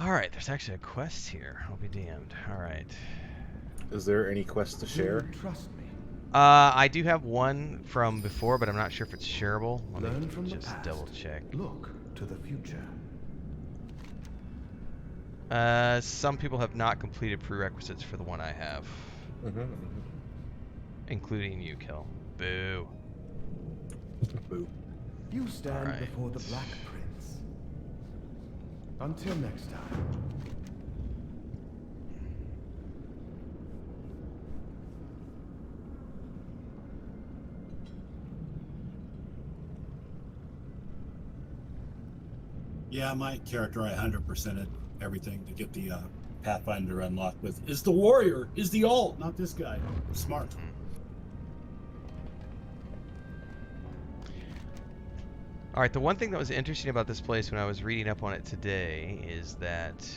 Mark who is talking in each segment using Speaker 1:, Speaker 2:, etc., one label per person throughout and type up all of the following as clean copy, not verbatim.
Speaker 1: Alright, there's actually a quest here. I'll be damned. Alright.
Speaker 2: Is there any quest to share?
Speaker 3: Trust me.
Speaker 1: I do have one from before, but I'm not sure if it's shareable. Let
Speaker 3: Learn
Speaker 1: me
Speaker 3: from the
Speaker 1: just
Speaker 3: past.
Speaker 1: double check.
Speaker 3: Look to the future.
Speaker 1: Some people have not completed prerequisites for the one I have. Including you, Kill. Boo.
Speaker 2: Boo.
Speaker 3: You stand
Speaker 1: Alright.
Speaker 3: before the Black Prince. Until next time.
Speaker 4: Yeah, my character, I 100%ed everything to get the Pathfinder unlocked with. Is the warrior, is the alt, not this guy. Smart.
Speaker 1: Alright, the one thing that was interesting about this place when I was reading up on it today is that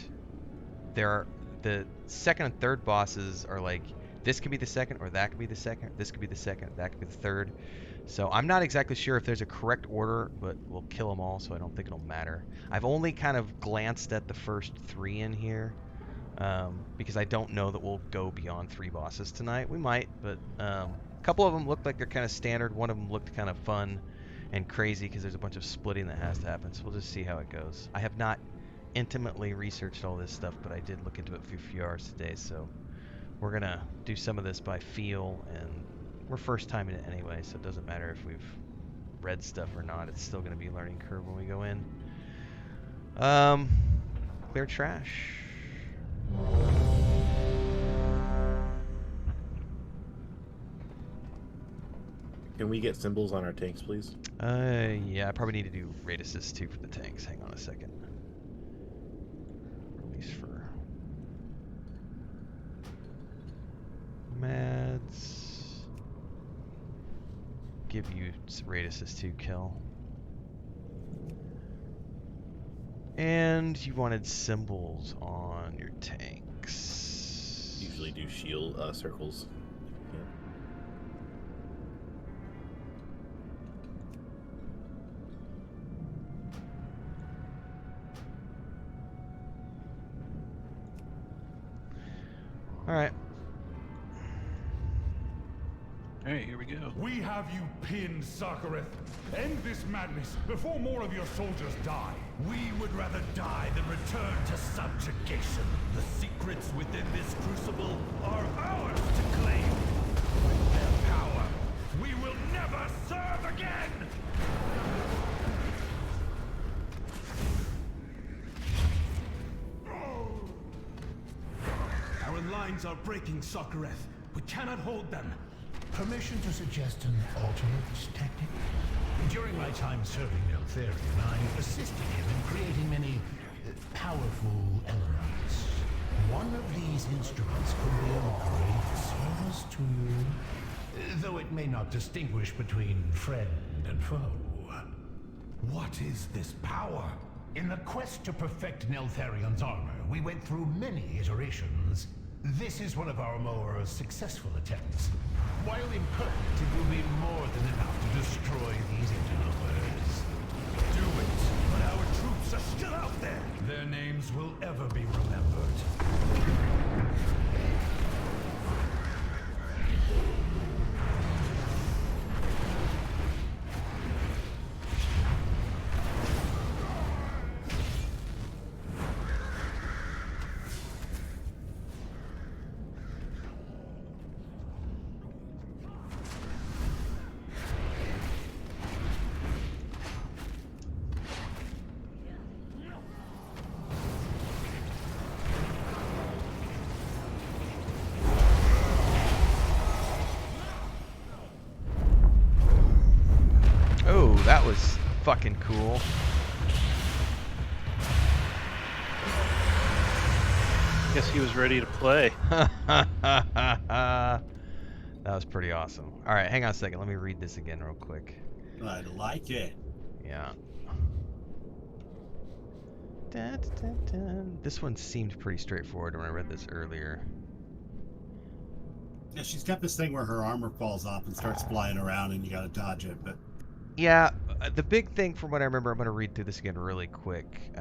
Speaker 1: the second and third bosses are like, this could be the second, or that could be the second, this could be the second, that could be the third. So I'm not exactly sure if there's a correct order, but we'll kill them all, so I don't think it'll matter. I've only kind of glanced at the first 3 in here, because I don't know that we'll go beyond 3 bosses tonight. We might, but a couple of them looked like they're kind of standard. One of them looked kind of fun and crazy because there's a bunch of splitting that has to happen, so we'll just see how it goes. I have not intimately researched all this stuff, but I did look into it for a few hours today, so we're gonna do some of this by feel, and we're first timing it anyway, so it doesn't matter if we've read stuff or not. It's still gonna be a learning curve when we go in. Clear trash.
Speaker 2: Can we get symbols on our tanks, please?
Speaker 1: Yeah, I probably need to do raid assist too for the tanks. Hang on a second. Release for Mads. Give you raid assist too, Kill. And you wanted symbols on your tanks.
Speaker 2: Usually do shield circles. Yeah.
Speaker 1: Alright.
Speaker 5: Alright, here we go.
Speaker 6: We have you pinned, Sarkareth. End this madness before more of your soldiers die.
Speaker 7: We would rather die than return to subjugation. The secrets within this crucible are ours to claim. With their power, we will never serve again! Our lines are breaking, Sarkareth. We cannot hold them.
Speaker 8: Permission to suggest an alternate tactic?
Speaker 7: During my time serving Neltharion, I assisted him in creating many powerful elements.
Speaker 8: One of these instruments could be of great service to you.
Speaker 7: Though it may not distinguish between friend and foe. What is this power? In the quest to perfect Neltharion's armor, we went through many iterations. This is one of our more successful attempts. While imperfect, it will be more than enough to destroy these interlopers. Do it, but our troops are still out there. Their names will ever be remembered.
Speaker 1: Oh, that was fucking cool.
Speaker 5: Guess he was ready to play.
Speaker 1: That was pretty awesome. Alright, hang on a second. Let me read this again real quick.
Speaker 4: I like it.
Speaker 1: Yeah. Dun, dun, dun. This one seemed pretty straightforward when I read this earlier.
Speaker 4: Yeah, she's got this thing where her armor falls off and starts flying around and you gotta dodge it, but...
Speaker 1: Yeah, the big thing from what I remember, I'm going to read through this again really quick.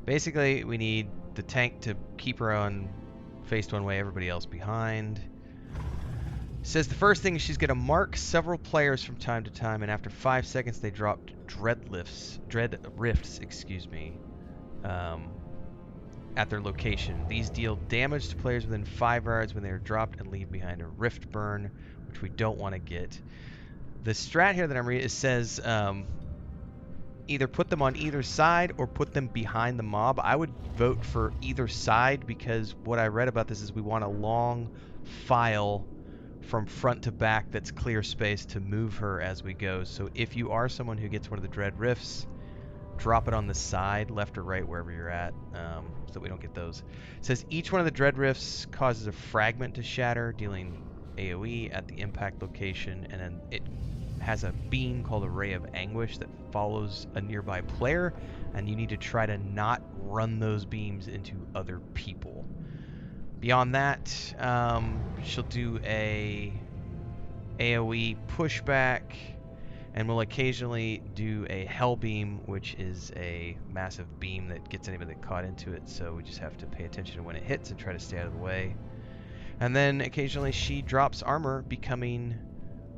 Speaker 1: Basically, we need the tank to keep her on faced one way, everybody else behind. Says the first thing, she's going to mark several players from time to time, and after 5 seconds they drop dread rifts, at their location. These deal damage to players within 5 yards when they are dropped and leave behind a rift burn, which we don't want to get. The strat here that I'm reading, it says either put them on either side or put them behind the mob. I would vote for either side, because what I read about this is we want a long file from front to back that's clear space to move her as we go. So if you are someone who gets one of the dread rifts, drop it on the side, left or right, wherever you're at, so that we don't get those. It says each one of the dread rifts causes a fragment to shatter, dealing AoE at the impact location, and then it has a beam called a Ray of Anguish that follows a nearby player, and you need to try to not run those beams into other people. Beyond that, she'll do a AoE pushback, and we'll occasionally do a Hell Beam, which is a massive beam that gets anybody that caught into it, so we just have to pay attention to when it hits and try to stay out of the way. And then occasionally she drops armor, becoming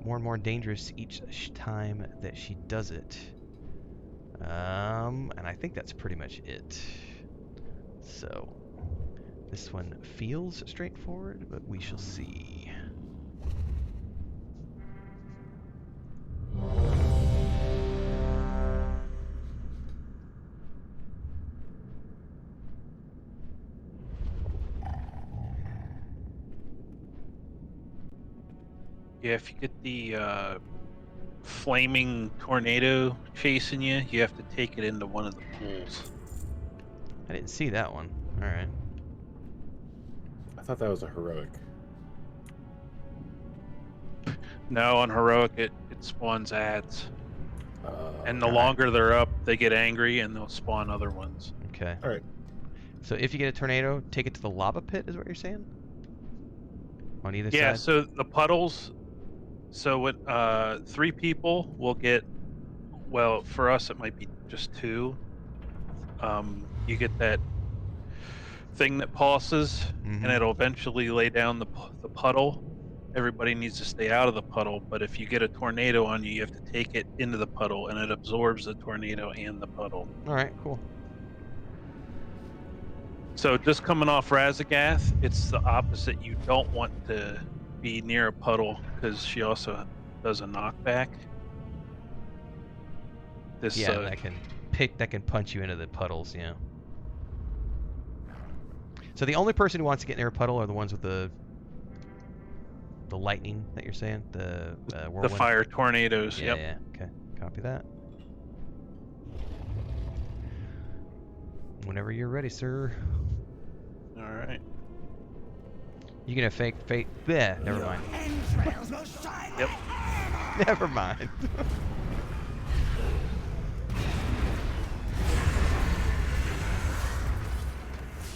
Speaker 1: more and more dangerous each time that she does it. And I think that's pretty much it. So this one feels straightforward, but we shall see.
Speaker 5: Yeah, if you get the flaming tornado chasing you, you have to take it into one of the pools.
Speaker 1: I didn't see that one. All right.
Speaker 2: I thought that was a heroic.
Speaker 5: No, on heroic it spawns ads, and the
Speaker 2: Okay.
Speaker 5: longer they're up, they get angry and they'll spawn other ones.
Speaker 1: Okay.
Speaker 2: All right.
Speaker 1: So if you get a tornado, take it to the lava pit, is what you're saying? On either
Speaker 5: Yeah,
Speaker 1: side?
Speaker 5: so the puddles. So what? 3 people will get. Well, for us it might be just 2. You get that thing that pulses, and it'll eventually lay down the puddle. Everybody needs to stay out of the puddle, but if you get a tornado on you, you have to take it into the puddle, and it absorbs the tornado and the puddle.
Speaker 1: All right, cool.
Speaker 5: So just coming off Razagath, it's the opposite. You don't want to be near a puddle because she also does a knockback. This
Speaker 1: Yeah, that can punch you into the puddles, yeah. So the only person who wants to get near a puddle are the ones with the lightning that you're saying, the whirlwind?
Speaker 5: The fire tornadoes.
Speaker 1: Yeah,
Speaker 5: Yep.
Speaker 1: yeah. Okay, copy that. Whenever you're ready, sir.
Speaker 5: All right.
Speaker 1: You gonna fake? Yeah, never mind.
Speaker 5: Yep.
Speaker 1: Never mind.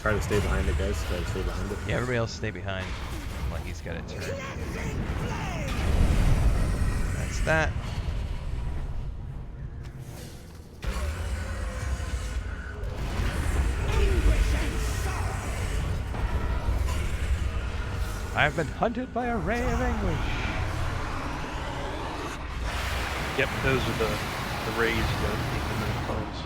Speaker 2: Try to stay behind it, guys. Try to stay behind it.
Speaker 1: Yeah, everybody else stay behind while he's got it turned. That's that. I've been hunted by a ray of anguish.
Speaker 5: Yep. Those are the rays that take in those puddles.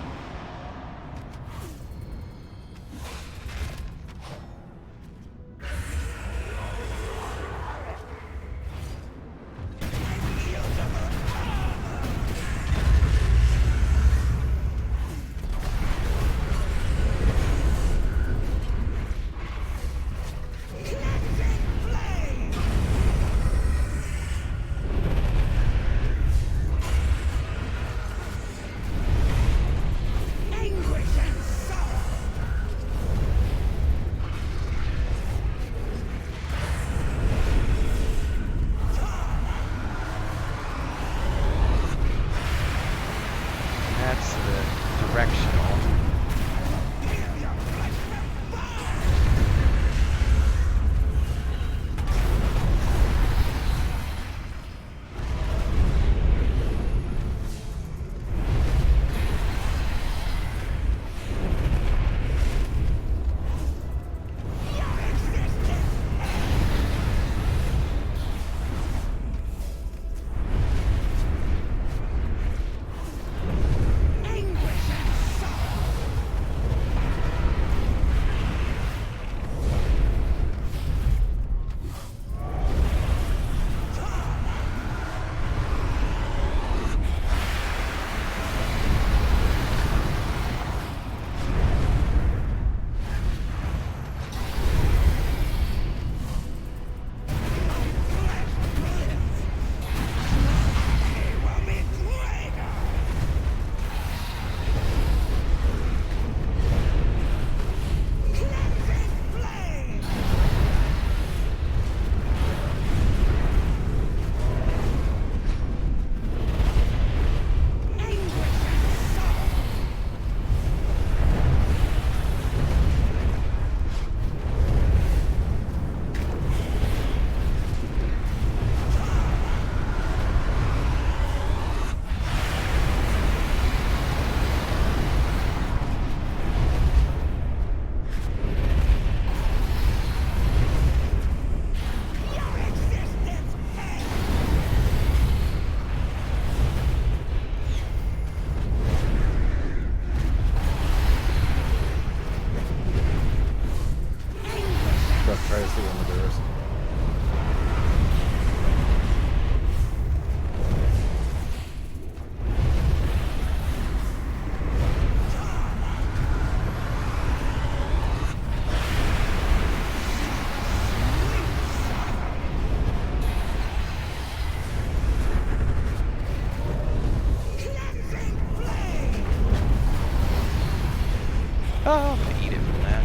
Speaker 1: I'm gonna eat it from that.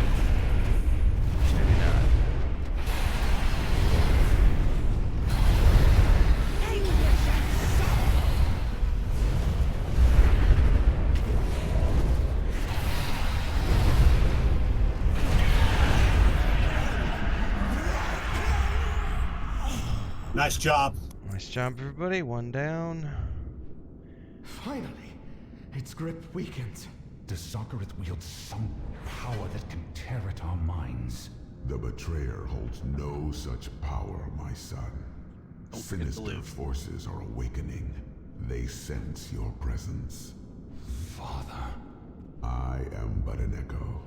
Speaker 1: Maybe not.
Speaker 4: Nice job.
Speaker 1: Nice job, everybody. One down.
Speaker 3: Finally, its grip weakens. Does Zakareth wield some power that can tear at our minds?
Speaker 9: The Betrayer holds no such power, my son. Sinister forces are awakening. They sense your presence.
Speaker 3: Father.
Speaker 9: I am but an echo.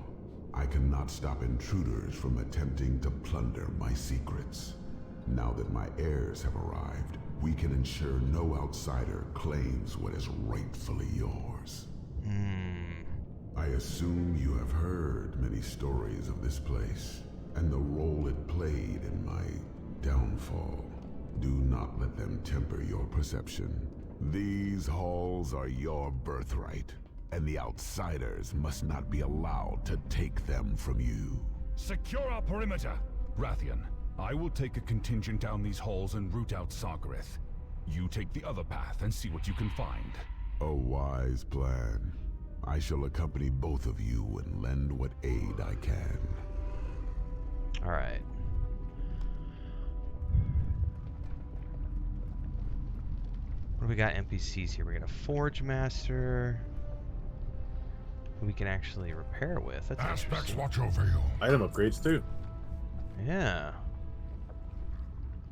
Speaker 9: I cannot stop intruders from attempting to plunder my secrets. Now that my heirs have arrived, we can ensure no outsider claims what is rightfully yours. I assume you have heard many stories of this place, and the role it played in my downfall. Do not let them temper your perception. These halls are your birthright, and the outsiders must not be allowed to take them from you.
Speaker 6: Secure our perimeter. Rathian, I will take a contingent down these halls and root out Zakareth. You take the other path and see what you can find.
Speaker 9: A wise plan. I shall accompany both of you and lend what aid I can.
Speaker 1: Alright. What do we got NPCs here? We got a Forge Master who we can actually repair with. That's
Speaker 6: Aspects
Speaker 1: interesting.
Speaker 6: watch over you.
Speaker 2: Item upgrades too.
Speaker 1: Yeah.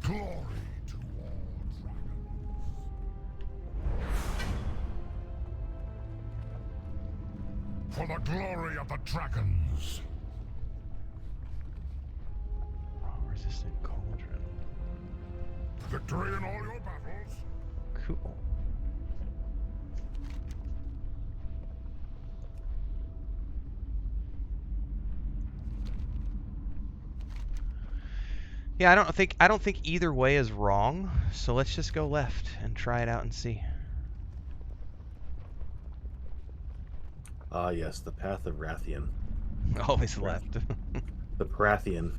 Speaker 6: Glory to all dragons. For the glory of the dragons.
Speaker 1: Resistant Cauldron.
Speaker 6: Victory in all your battles.
Speaker 1: Cool. Yeah, I don't think either way is wrong, so let's just go left and try it out and see.
Speaker 2: Ah, yes, the path of Rathian.
Speaker 1: Always left.
Speaker 2: The Parathian.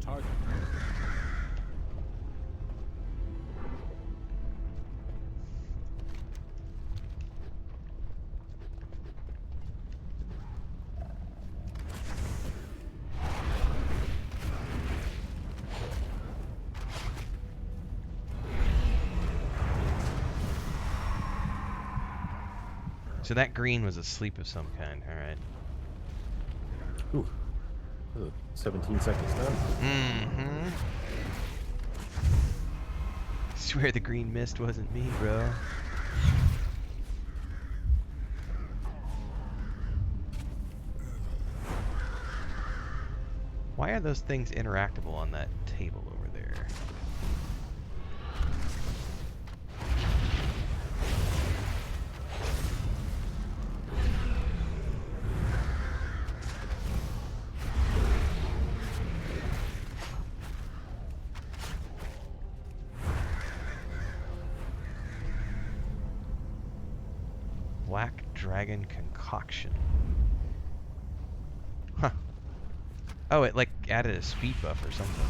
Speaker 3: Target.
Speaker 1: So that green was a sleep of some kind, alright.
Speaker 2: Ooh. 17 seconds down.
Speaker 1: Mm-hmm. Swear the green mist wasn't me, bro. Why are those things interactable on that table over there? Black Dragon Concoction. Huh. Oh, it like added a speed buff or something.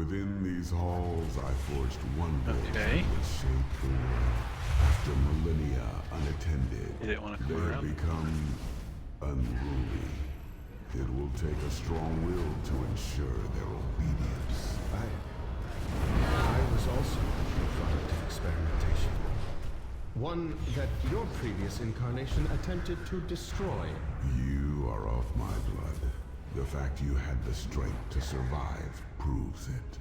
Speaker 9: Within these halls, I forged wonders
Speaker 5: Okay.
Speaker 9: that would shape the world. After millennia unattended,
Speaker 5: You didn't want to
Speaker 9: they
Speaker 5: come
Speaker 9: have
Speaker 5: around?
Speaker 9: become unruly. It will take a strong will to ensure their obedience.
Speaker 10: I was also a product of experimentation. One that your previous incarnation attempted to destroy.
Speaker 9: You are of my blood. The fact you had the strength to survive proves it.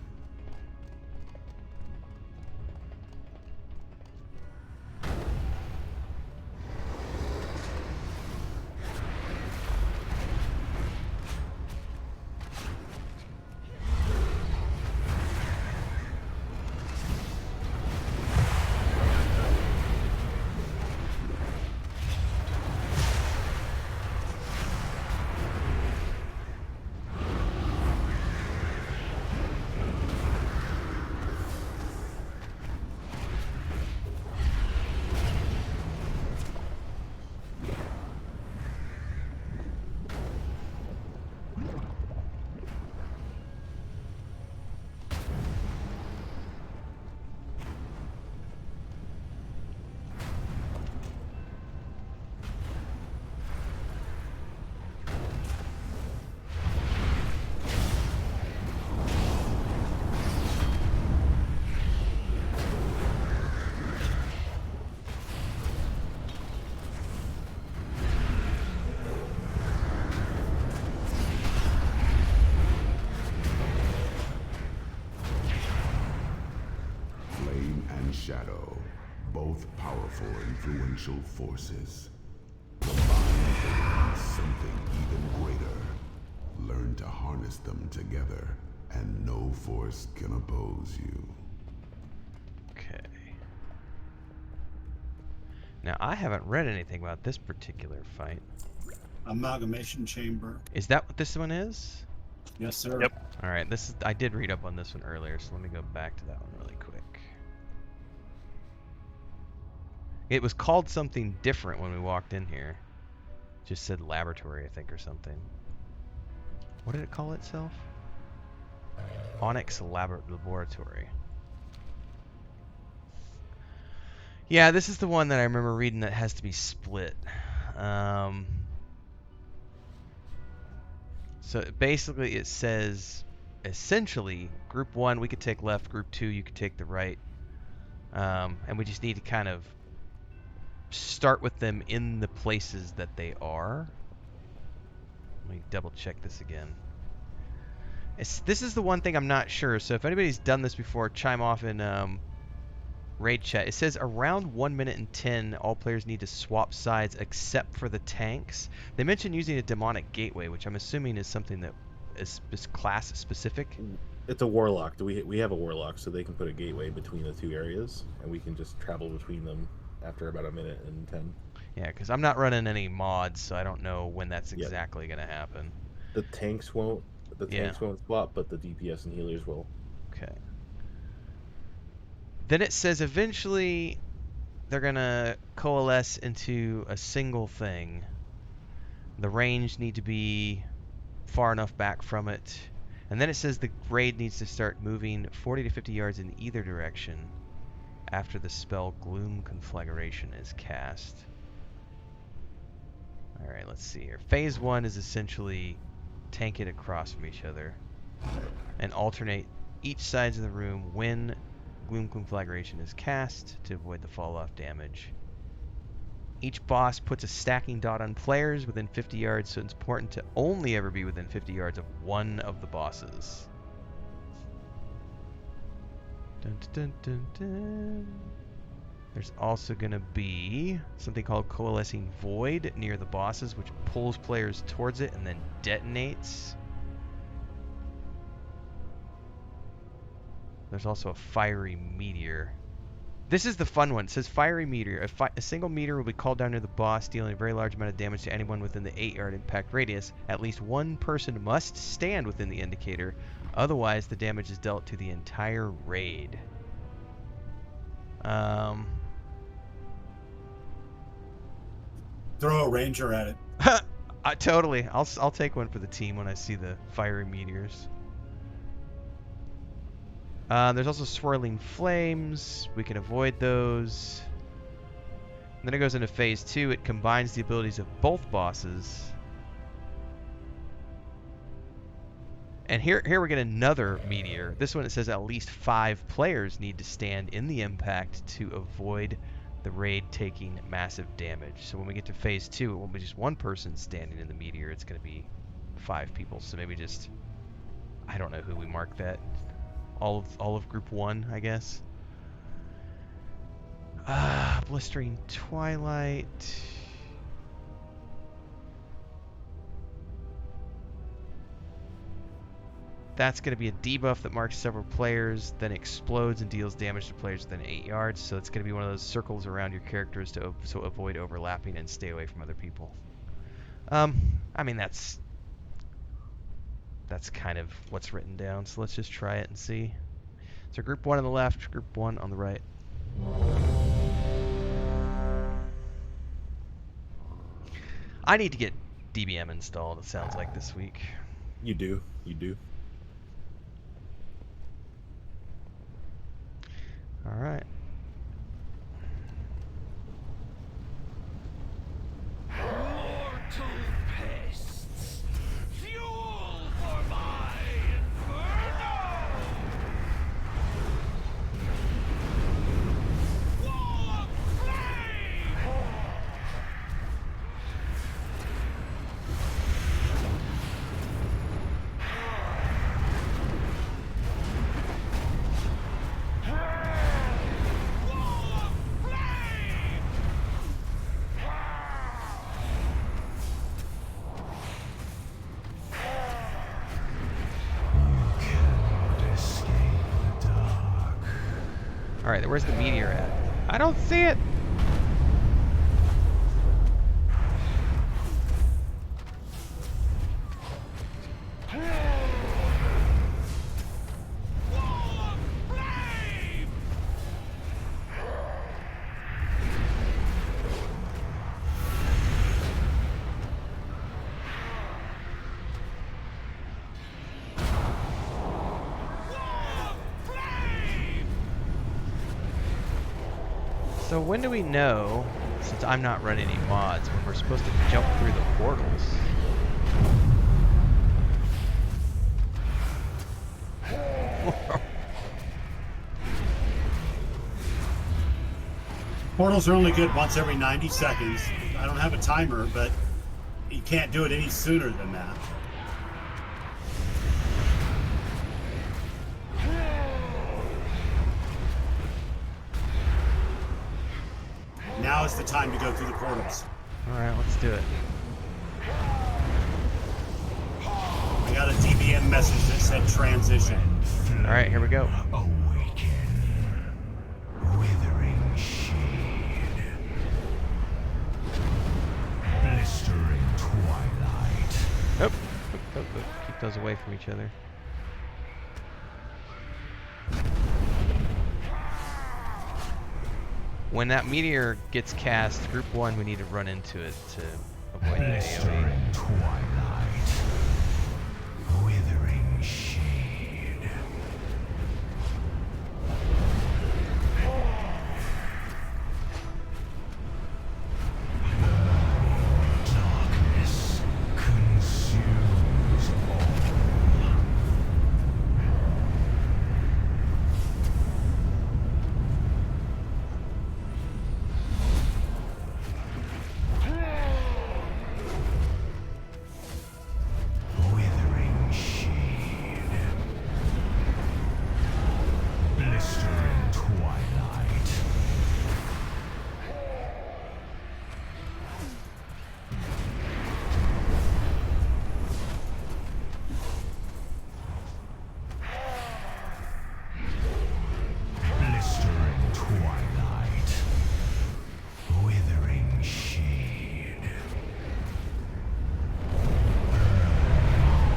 Speaker 9: Shadow, both powerful, influential forces. Combined, they become something even greater. Learn to harness them together, and no force can oppose you.
Speaker 1: Okay. Now, I haven't read anything about this particular fight.
Speaker 4: Amalgamation chamber.
Speaker 1: Is that what this one is?
Speaker 4: Yes, sir.
Speaker 5: Yep.
Speaker 1: All right. This is. I did read up on this one earlier, so let me go back to that one really quick. It was called something different when we walked in here. Just said laboratory, I think, or something. What did it call itself? Onyx Laboratory. Yeah, this is the one that I remember reading that has to be split. So basically it says, essentially, group 1 we could take left, group 2 you could take the right. And we just need to kind of start with them in the places that they are. Let me double check this again. This is the one thing I'm not sure, so if anybody's done this before, chime off in raid chat. It says around 1 minute and 10 all players need to swap sides except for the tanks. They mentioned using a demonic gateway, which I'm assuming is something that is class specific.
Speaker 2: It's a warlock. We have a warlock, so they can put a gateway between the two areas, and we can just travel between them after about a minute and 10.
Speaker 1: Yeah, because I'm not running any mods, so I don't know when that's exactly going to happen.
Speaker 2: The tanks won't. The tanks won't swap, but the DPS and healers will.
Speaker 1: Okay. Then it says eventually they're going to coalesce into a single thing. The range need to be far enough back from it. And then it says the raid needs to start moving 40 to 50 yards in either direction after the spell Gloom Conflagration is cast. Alright, let's see here. Phase 1 is essentially tank it across from each other and alternate each sides of the room when Gloom Conflagration is cast to avoid the fall-off damage. Each boss puts a stacking dot on players within 50 yards, so it's important to only ever be within 50 yards of one of the bosses. Dun, dun, dun, dun. There's also going to be something called Coalescing Void near the bosses, which pulls players towards it and then detonates. There's also a Fiery Meteor. This is the fun one. It says Fiery Meteor. A single meteor will be called down near the boss, dealing a very large amount of damage to anyone within the 8-yard impact radius. At least one person must stand within the indicator. Otherwise, the damage is dealt to the entire raid.
Speaker 4: Throw a ranger at it.
Speaker 1: Totally. I'll take one for the team when I see the Fiery Meteors. There's also swirling flames. We can avoid those. And then it goes into phase 2. It combines the abilities of both bosses. And here we get another meteor. This one, it says at least 5 players need to stand in the impact to avoid the raid taking massive damage. So when we get to phase 2, it won't be just one person standing in the meteor. It's going to be 5 people. So maybe just, I don't know who we mark that. All of group 1, I guess. Blistering Twilight. That's going to be a debuff that marks several players, then explodes and deals damage to players within 8 yards. So it's going to be one of those circles around your characters to so avoid overlapping and stay away from other people. I mean, that's kind of what's written down. So let's just try it and see. So group 1 on the left, group 1 on the right. I need to get DBM installed, it sounds like, this week.
Speaker 2: You do. You do.
Speaker 1: All right.
Speaker 8: Mortal pests, fuel for my inferno! Wall of flame!
Speaker 1: All right, where's the meteor at? I don't see it. So when do we know, since I'm not running any mods, when we're supposed to jump through the portals?
Speaker 4: Portals are only good once every 90 seconds. I don't have a timer, but you can't do it any sooner than that. Now is the time to go through the portals.
Speaker 1: Alright, let's do it.
Speaker 4: I got a DBM message that said transition.
Speaker 1: Alright, here we go.
Speaker 7: Awaken. Withering shade. Blistering twilight.
Speaker 1: Oh, keep those away from each other. When that meteor gets cast, group 1, we need to run into it to avoid the AoE.
Speaker 7: Blistering twilight. Withering shade. Darkness consumes all. Withering shade. Blistering twilight. Blistering twilight. Withering shade.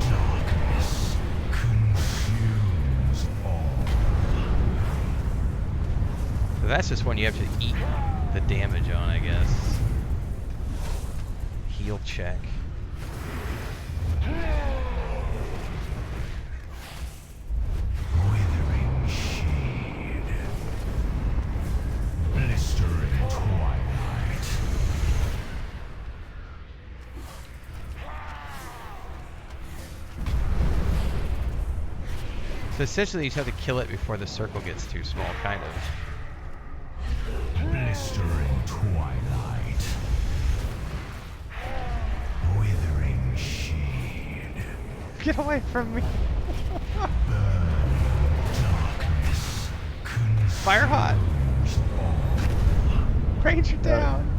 Speaker 7: Darkness consumes all.
Speaker 1: So that's just one you have to eat the damage on, I guess. Heal check.
Speaker 7: Withering shade.
Speaker 1: So essentially, you just have to kill it before the circle gets too small, kind of.
Speaker 7: Blistering twilight. Withering shade.
Speaker 1: Get away from me!
Speaker 7: Darkness.
Speaker 1: Fire hot! Ranger down!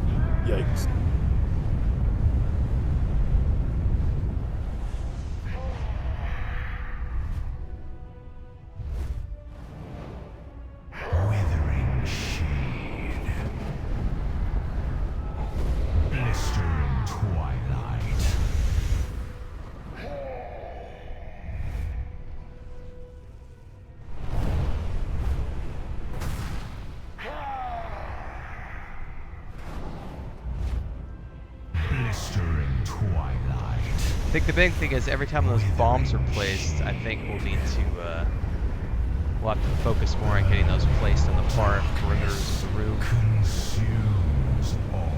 Speaker 2: Yikes.
Speaker 7: Withering shade. Blistering twilight. Blistering twilight.
Speaker 1: I think the big thing is every time those bombs are placed, I think we'll need to, we'll have to focus more on getting those placed on the far perimeters of the room.
Speaker 7: Consumes all.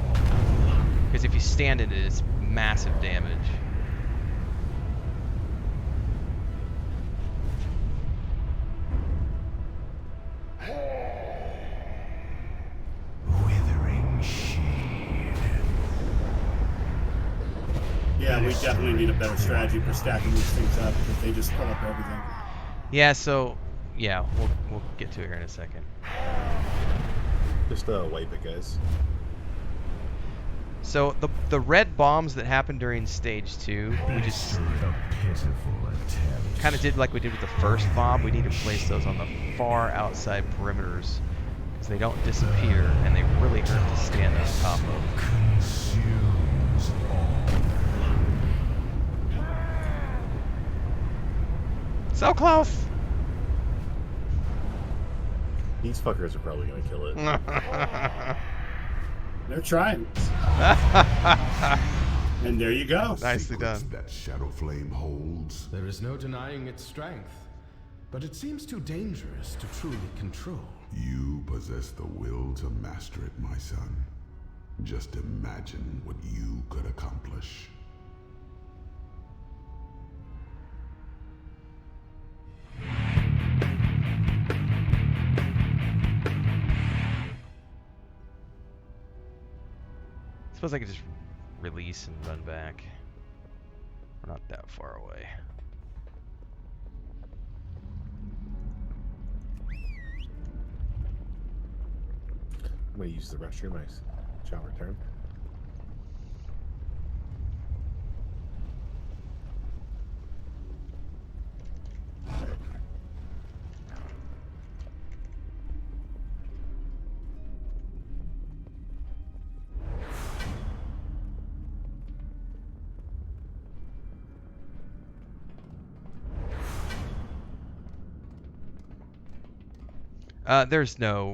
Speaker 1: Because if you stand in it, it's massive damage.
Speaker 7: Withering shade.
Speaker 4: Yeah, we definitely need a better strategy for stacking these things up because they just pull up everything.
Speaker 1: Yeah, so, yeah, we'll get to it here in a second.
Speaker 2: Just wipe it, guys.
Speaker 1: So the red bombs that happened during stage 2, we just
Speaker 7: A pitiful attempt.
Speaker 1: kind of did like we did with the first bomb. We need to place those on the far outside perimeters because they don't disappear and they really hurt to stand on top of.
Speaker 7: Consumes all.
Speaker 1: So close!
Speaker 2: These fuckers are probably gonna kill it.
Speaker 4: They're trying. And there you go.
Speaker 1: Nicely done.
Speaker 9: That shadow flame holds.
Speaker 10: There is no denying its strength, but it seems too dangerous to truly control.
Speaker 9: You possess the will to master it, my son. Just imagine what you could accomplish.
Speaker 1: Suppose I could just release and run back. We're not that far away.
Speaker 2: I'm gonna use the restroom. I shall return.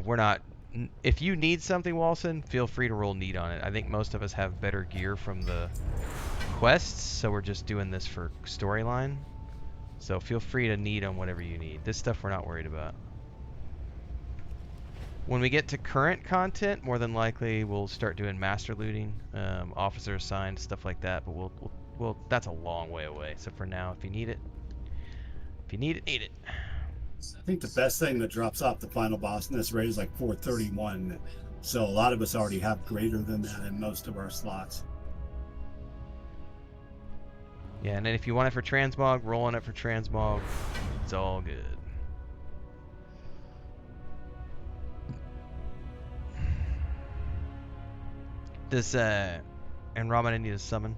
Speaker 1: We're not. If you need something, Walson, feel free to roll need on it. I think most of us have better gear from the quests, so we're just doing this for storyline. So feel free to need on whatever you need. This stuff we're not worried about. When we get to current content, more than likely we'll start doing master looting, officer assigned, stuff like that. But we'll that's a long way away. So for now, if you need it, need it.
Speaker 4: I think the best thing that drops off the final boss in this raid is like 431. So a lot of us already have greater than that in most of our slots.
Speaker 1: Yeah, and then if you want it for transmog, roll on it for transmog. It's all good. Does Andromeda need a summon?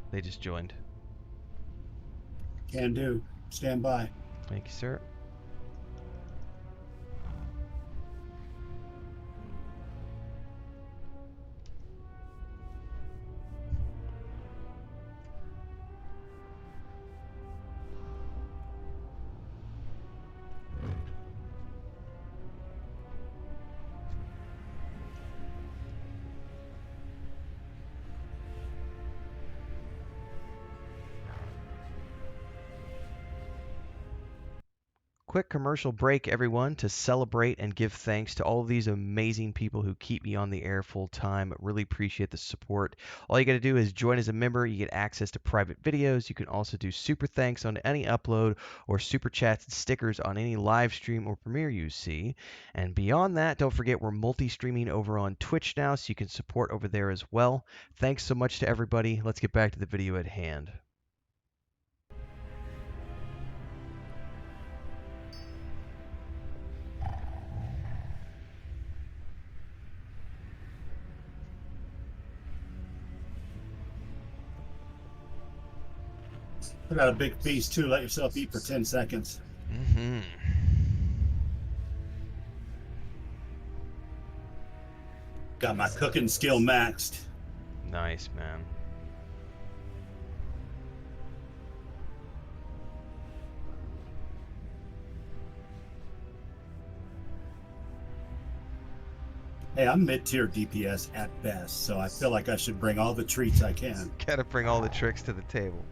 Speaker 1: They just joined.
Speaker 4: Can do. Stand by.
Speaker 1: Thank you, sir. quick commercial break, everyone, to celebrate and give thanks to all of these amazing people who keep me on the air full time. Really appreciate the support. All you got to do is join as a member. You get access to private videos. You can also do super thanks on any upload or super chats and stickers on any live stream or premiere you see. And beyond that, don't forget we're multi-streaming over on Twitch now, so you can support over there as well. Thanks so much to everybody. Let's get back to the video at hand.
Speaker 4: I got a big feast too. Let yourself eat for 10 seconds.
Speaker 1: Mm-hmm.
Speaker 4: Got my cooking skill maxed.
Speaker 1: Nice, man.
Speaker 4: Hey, I'm mid-tier DPS at best, so I feel like I should bring all the treats I can.
Speaker 1: Gotta bring all the tricks to the table.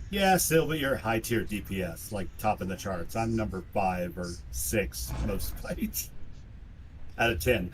Speaker 4: Yeah, Silva, you're high-tier DPS, like top of the charts. I'm number 5 or 6 most plays out of 10.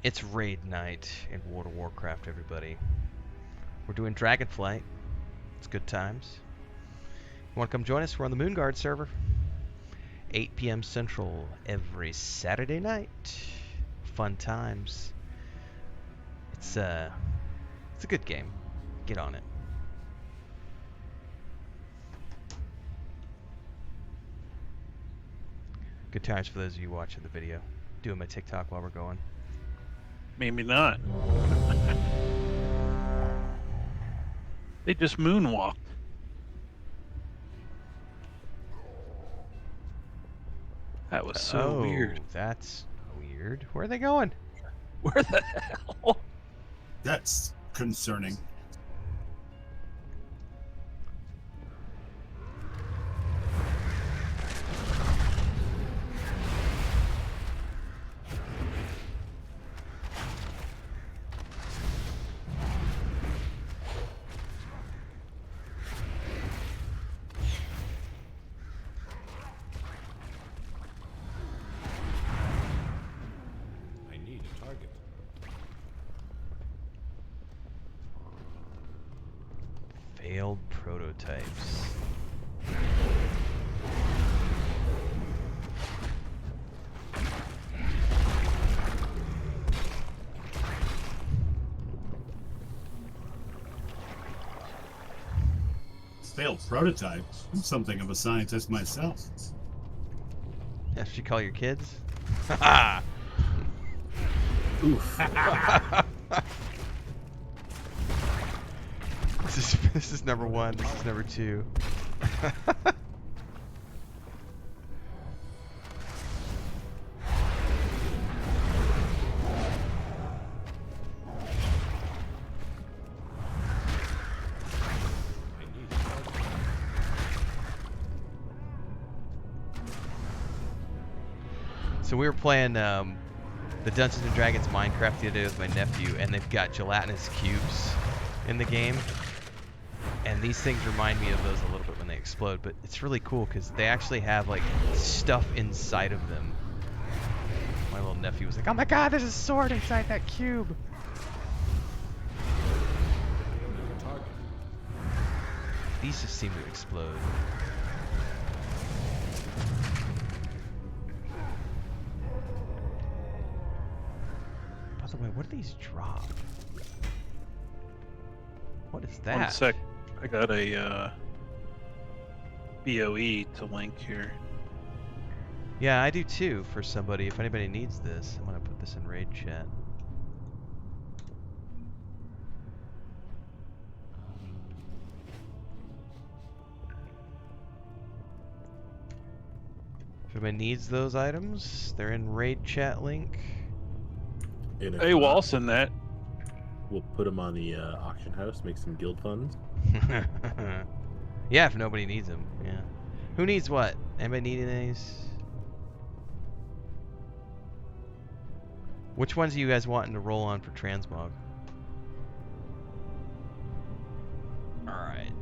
Speaker 1: It's raid night in World of Warcraft, everybody. We're doing Dragonflight. It's good times. You want to come join us? We're on the Moonguard server. 8 p.m. Central every Saturday night. Fun times. It's a good game. Get on it. Good times for those of you watching the video. Doing my TikTok while we're going.
Speaker 5: Maybe not. They just moonwalked. That was so weird.
Speaker 1: That's weird. Where are they going?
Speaker 5: Where the hell?
Speaker 4: That's concerning.
Speaker 1: Failed prototypes.
Speaker 4: Failed prototype? I'm something of a scientist myself.
Speaker 1: That's what you call your kids? Ha
Speaker 2: Oof.
Speaker 1: This is number 1. This is number 2. So we were playing the Dungeons and Dragons Minecraft the other day with my nephew, and they've got gelatinous cubes in the game. And these things remind me of those a little bit when they explode, but it's really cool because they actually have like stuff inside of them. My little nephew was like, "Oh my god, there's a sword inside that cube!" These just seem to explode. By the way, what do these drop? What is that?
Speaker 5: 1 sec. I got a BOE to link here.
Speaker 1: Yeah, I do too, for somebody. If anybody needs this, I'm gonna put this in raid chat. If anybody needs those items, they're in raid chat link.
Speaker 2: And if
Speaker 5: Hey,
Speaker 2: not,
Speaker 5: well, I'll send that.
Speaker 2: we'll put them on the auction house, make some guild funds.
Speaker 1: Yeah, if nobody needs them. Yeah. Who needs what? Anybody need any of these? Which ones are you guys wanting to roll on for transmog? Alright.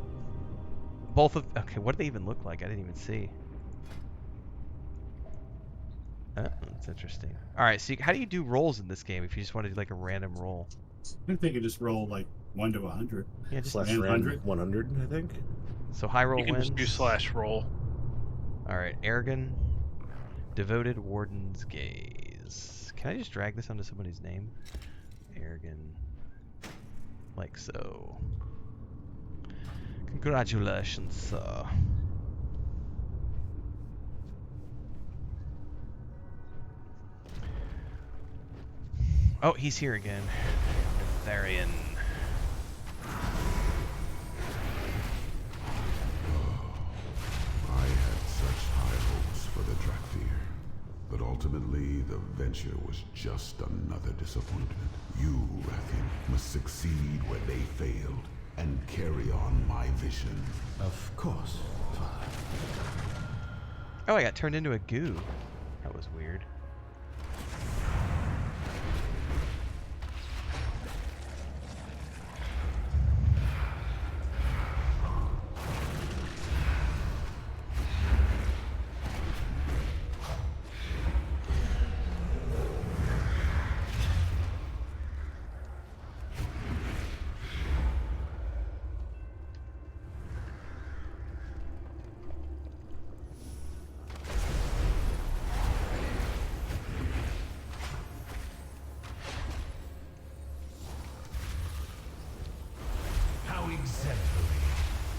Speaker 1: Both of... Okay, what do they even look like? I didn't even see. Oh, that's interesting. Alright, so how do you do rolls in this game if you just want to do like a random roll?
Speaker 4: I think they could just roll like 1 to 100.
Speaker 1: Yeah, just
Speaker 2: Slash random 100, I think.
Speaker 1: So high roll
Speaker 5: You can
Speaker 1: wins.
Speaker 5: just do /roll.
Speaker 1: Alright, Aragon. Devoted Warden's Gaze. Can I just drag this onto somebody's name? Aragon. Like so. Congratulations, sir. Oh, he's here again. Therian.
Speaker 9: I had such high hopes for the Drakthir, but ultimately the venture was just another disappointment. You, Rathian, must succeed where they failed and carry on my vision.
Speaker 10: Of course, Father.
Speaker 1: Oh, I got turned into a goo. That was weird.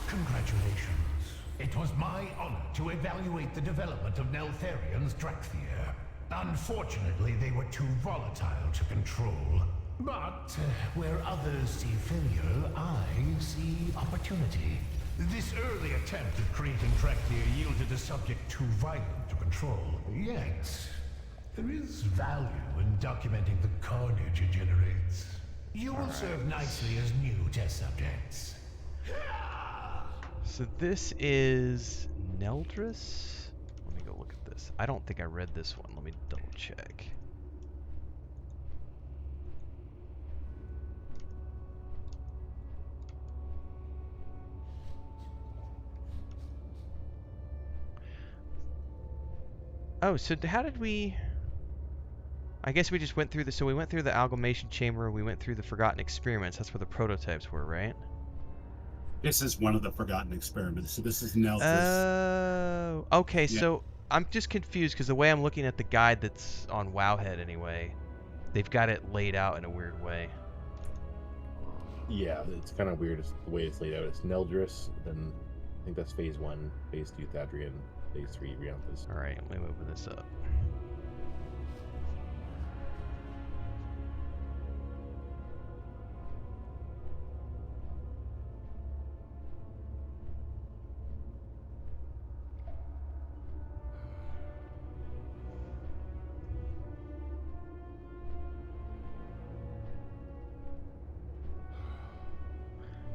Speaker 7: Congratulations. It was my honor to evaluate the development of Neltharian's Drakthir. Unfortunately, they were too volatile to control. But where others see failure, I see opportunity. This early attempt at creating Drakthir yielded a subject too violent to control. Yet, there is value in documenting the carnage it generates. You will serve nicely as new test subjects.
Speaker 1: So this is Neldris? Let me go look at this. I don't think I read this one. Let me double check. Oh, so how did we... I guess we just went through the... So we went through the Amalgamation Chamber, we went through the Forgotten Experiments. That's where the prototypes were, right?
Speaker 4: This is one of the Forgotten Experiments. So this is Nelthus.
Speaker 1: Oh, okay. Yeah. So I'm just confused because the way I'm looking at the guide that's on Wowhead anyway, they've got it laid out in a weird way.
Speaker 2: Yeah, it's kind of weird the way it's laid out. It's Neldris, then I think that's phase 1, phase 2 Thadrian, phase 3 Rianthus.
Speaker 1: All right, let me open this up.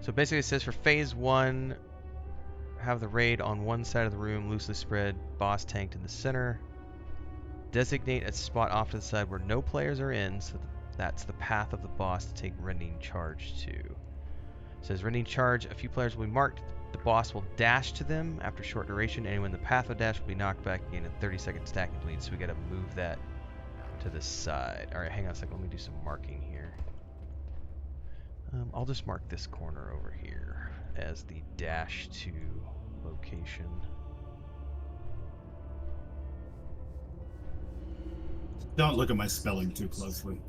Speaker 1: So basically it says for phase 1, have the raid on one side of the room, loosely spread, boss tanked in the center. Designate a spot off to the side where no players are in, so that's the path of the boss to take rending charge to. It says rending charge, a few players will be marked. The boss will dash to them after short duration. Anyone in the path of dash will be knocked back again in 30-second stacking bleed, so we gotta move that to the side. Alright, hang on a second, let me do some marking here. I'll just mark this corner over here as the dash to location.
Speaker 4: Don't look at my spelling too closely.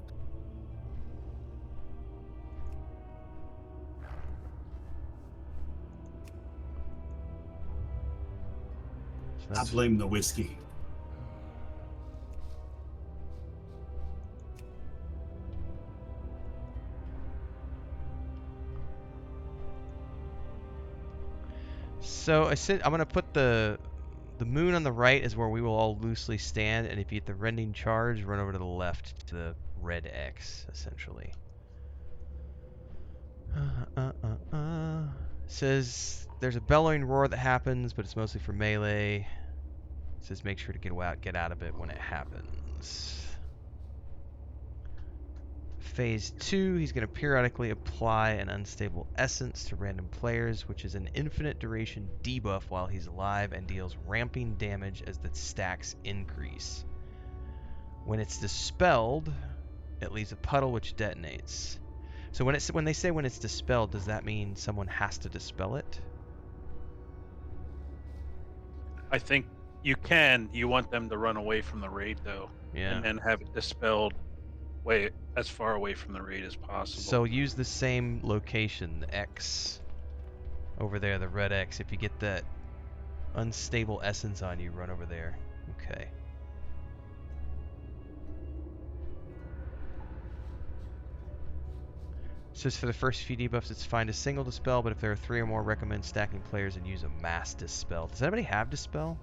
Speaker 1: So
Speaker 4: I blame the whiskey.
Speaker 1: So I said I'm gonna put the moon on the right is where we will all loosely stand, and if you get the rending charge, run over to the left to the red X, essentially. Says there's a bellowing roar that happens, but it's mostly for melee. Says make sure to get out of it when it happens. Phase 2, he's going to periodically apply an unstable essence to random players, which is an infinite duration debuff while he's alive and deals ramping damage as the stacks increase. When it's dispelled, it leaves a puddle which detonates. So when they say when it's dispelled, does that mean someone has to dispel it?
Speaker 5: I think you want them to run away from the raid though.
Speaker 1: Yeah.
Speaker 5: And then have it dispelled as far away from the raid as possible.
Speaker 1: So use the same location, the X over there, the red X. If you get that unstable essence on you, run over there. Okay. Says for the first few debuffs, it's fine to single dispel, but if there are 3 or more, recommend stacking players and use a mass dispel. Does anybody have dispel?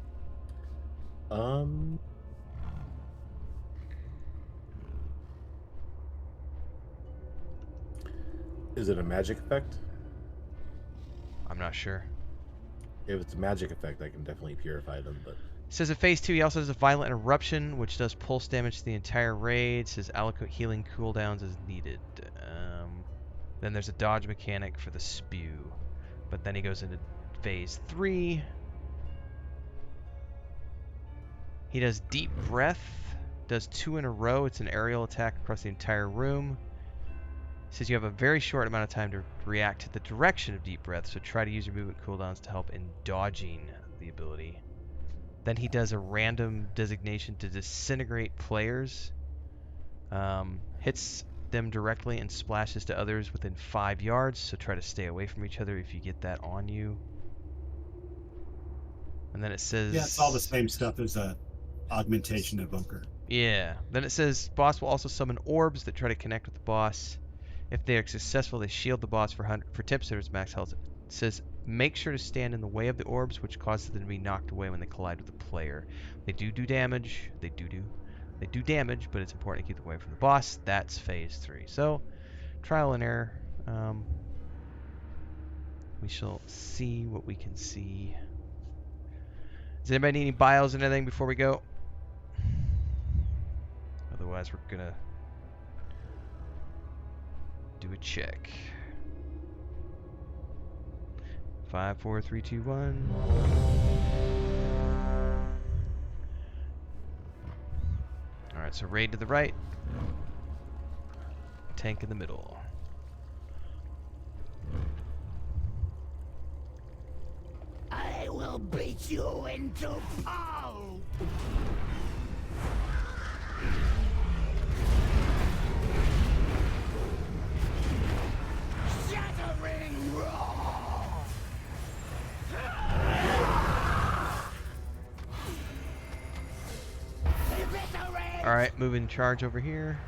Speaker 2: Is it a magic effect?
Speaker 1: I'm not sure.
Speaker 2: If it's a magic effect, I can definitely purify them, but...
Speaker 1: Says in phase 2, he also has a violent eruption, which does pulse damage to the entire raid. Says allocate healing cooldowns as needed. Then there's a dodge mechanic for the spew. But then he goes into phase 3. He does deep breath. Does 2 in a row. It's an aerial attack across the entire room. Says you have a very short amount of time to react to the direction of deep breath, so try to use your movement cooldowns to help in dodging the ability. Then he does a random designation to disintegrate players. Hits them directly and splashes to others within 5 yards, so try to stay away from each other if you get that on you. And then it says...
Speaker 4: Yeah, it's all the same stuff as a augmentation evoker.
Speaker 1: Yeah. Then it says boss will also summon orbs that try to connect with the boss. If they are successful, they shield the boss for 10% of its max health. It says make sure to stand in the way of the orbs, which causes them to be knocked away when they collide with the player. They do damage. They do damage, but it's important to keep them away from the boss. That's phase 3. So, trial and error. We shall see what we can see. Does anybody need any bios or anything before we go? Otherwise, we're gonna do a check. 5, 4, 3, 2, 1. Alright, so raid to the right. Tank in the middle.
Speaker 8: I will beat you into pulp! Shattering roar!
Speaker 1: Alright, moving charge over here.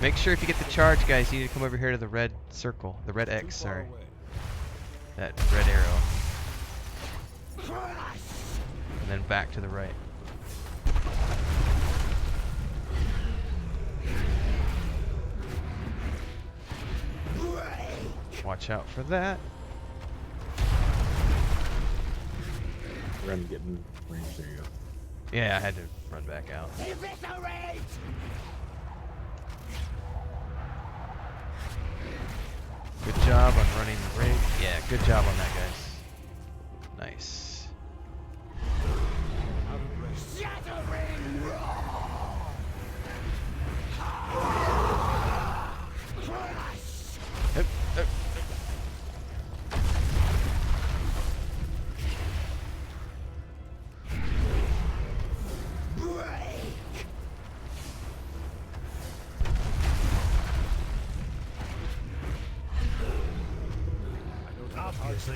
Speaker 1: Make sure if you get the charge, guys, you need to come over here to the red circle. The red X, sorry. That red arrow. And then back to the right. Watch out for that.
Speaker 2: Run, get in range, there you go.
Speaker 1: Yeah, I had to run back out. Good job on running the raid. Yeah, good job on that, guys. Nice.
Speaker 8: Shattering roar!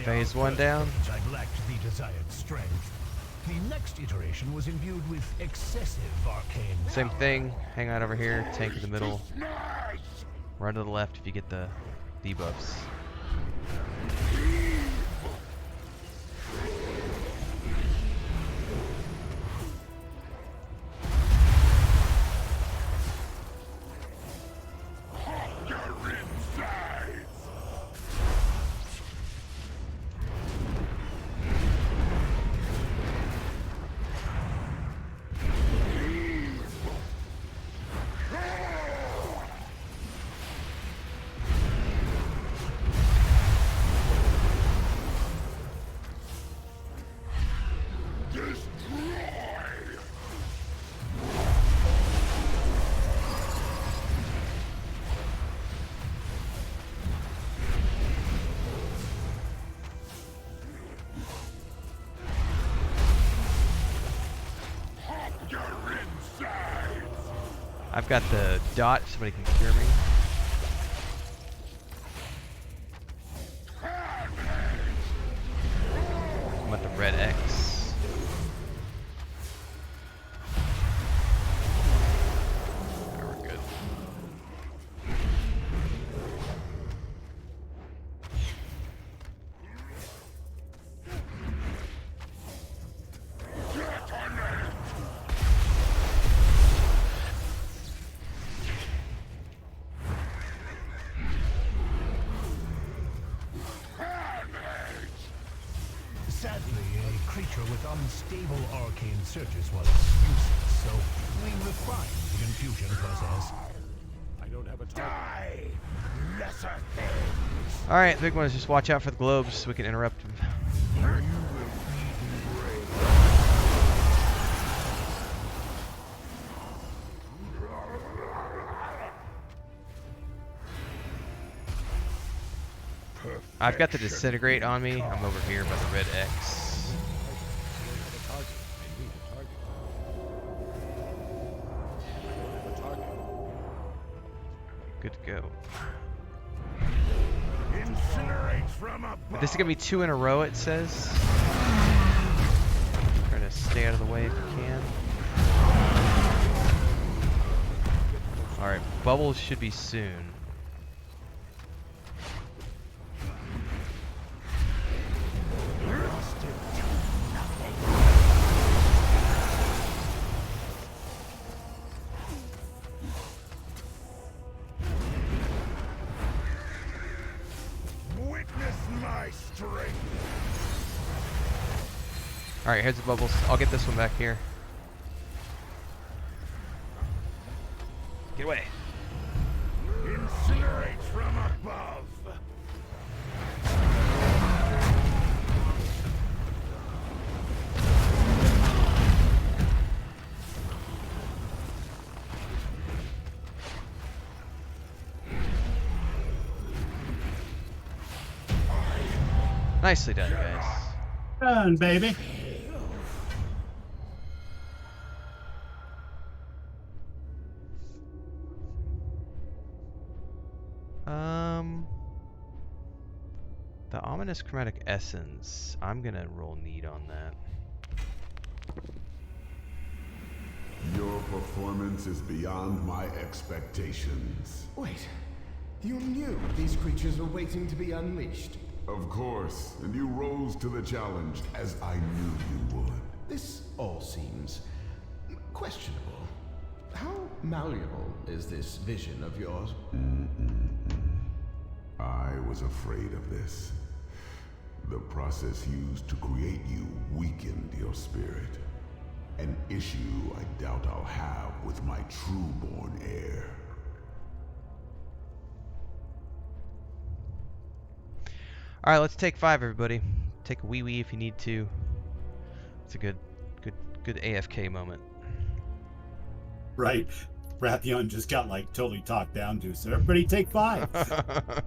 Speaker 1: Phase 1 down.
Speaker 7: I lacked the desired strength. The next iteration was imbued with excessive arcane.
Speaker 1: Same thing. Hang out over here. Tank in the middle. Run to the left if you get the debuffs. I've got the dot, if somebody can cure me. I'm at the red X. Alright, we're good.
Speaker 7: Sadly, a creature with unstable arcane surges was useless, so we refined the infusion process.
Speaker 6: I don't have a
Speaker 7: Die, lesser things.
Speaker 1: Alright, the big one is just watch out for the globes so we can interrupt him. I've got the disintegrate on me. I'm over here by the red X. Good to go.
Speaker 7: Incinerate from above.
Speaker 1: But this is gonna be 2 in a row, it says. Trying to stay out of the way if you can. Alright, bubbles should be soon. Alright, here's the bubbles. I'll get this one back here. Get away.
Speaker 7: Incinerate from above.
Speaker 1: Nicely done, guys.
Speaker 4: Done, baby.
Speaker 1: The ominous chromatic essence. I'm gonna roll need on that.
Speaker 9: Your performance is beyond my expectations.
Speaker 10: Wait, you knew these creatures were waiting to be unleashed.
Speaker 9: Of course, and you rose to the challenge, as I knew you would.
Speaker 10: This all seems questionable. How malleable is this vision of yours?
Speaker 9: I was afraid of this. The process used to create you weakened your spirit. An issue I doubt I'll have with my true-born heir.
Speaker 1: Alright, let's take 5, everybody. Take a wee-wee if you need to. It's a good AFK moment.
Speaker 4: Right. Rathion just got like totally talked down to. So everybody take 5.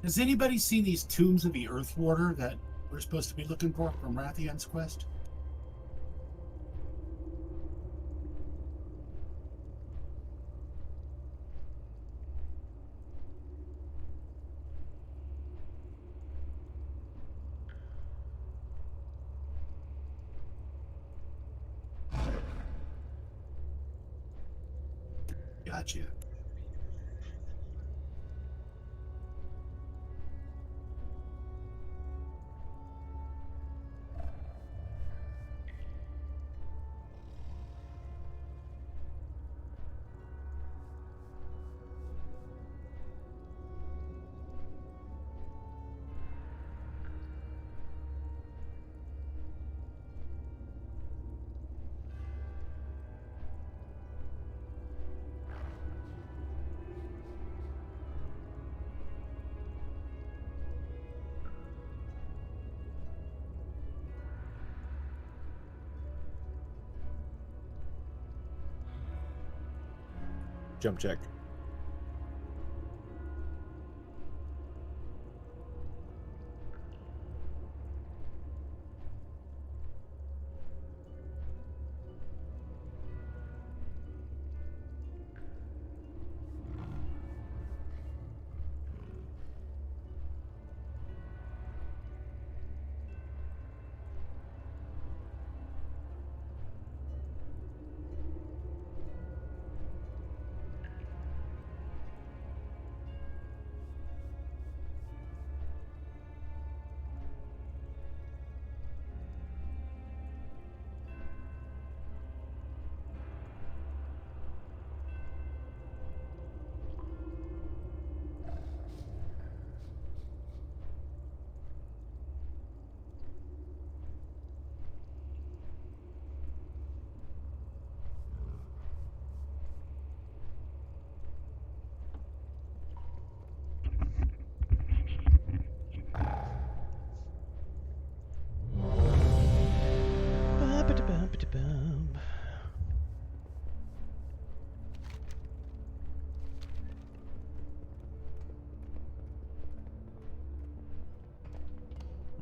Speaker 4: Has anybody seen these tombs of the Earth Warder that we're supposed to be looking for from Rathian's quest? Gotcha.
Speaker 2: Jump check.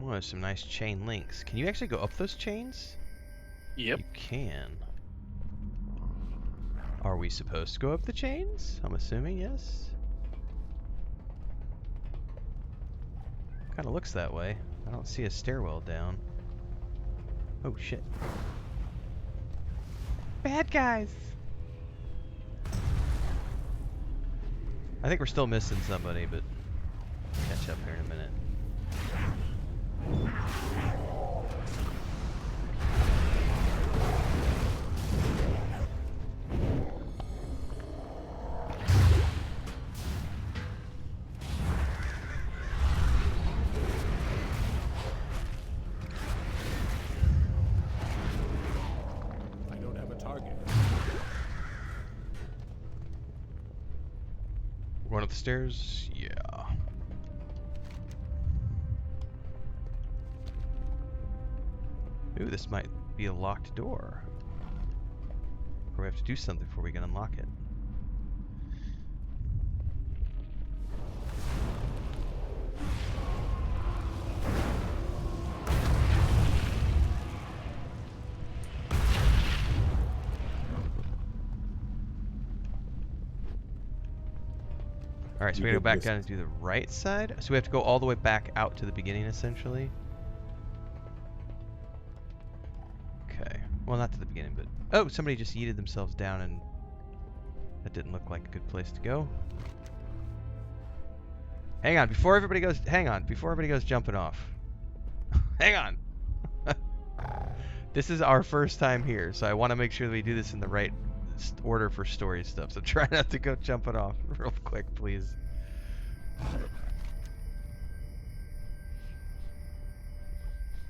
Speaker 1: Oh, there's some nice chain links. Can you actually go up those chains?
Speaker 5: Yep.
Speaker 1: You can. Are we supposed to go up the chains? I'm assuming yes. Kind of looks that way. I don't see a stairwell down. Oh shit. Bad guys! I think we're still missing somebody, but catch up here in a minute.
Speaker 6: I don't have a target.
Speaker 1: Going up the stairs? Yeah. Ooh, this might be a locked door. Or we have to do something before we can unlock it. Alright, so we gotta go back down and do the right side. So we have to go all the way back out to the beginning, essentially. Okay. Well, not to the beginning, but... Oh, somebody just yeeted themselves down, and that didn't look like a good place to go. Hang on, before everybody goes... Hang on, before everybody goes jumping off. Hang on! This is our first time here, so I want to make sure that we do this in the right order for story stuff, so try not to go jumping off real quick, please.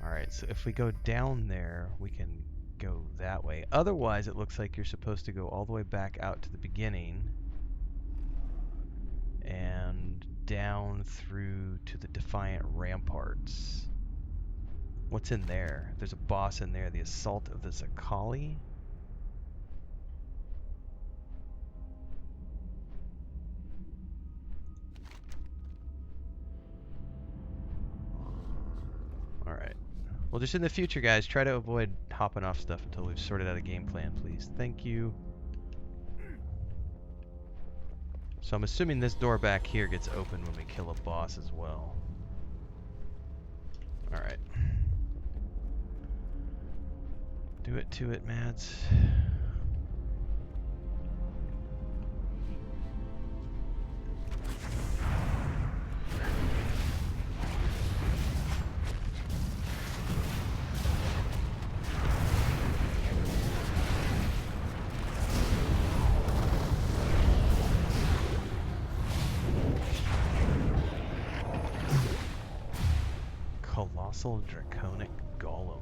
Speaker 1: Alright, so if we go down there, we can go that way. Otherwise, it looks like you're supposed to go all the way back out to the beginning and down through to the Defiant Ramparts. What's in there? There's a boss in there, the Assault of the Zakali. Well, just in the future, guys, try to avoid hopping off stuff until we've sorted out a game plan, please. Thank you. So I'm assuming this door back here gets open when we kill a boss as well. Alright. Do it to it, Mads. Colossal Draconic Golem.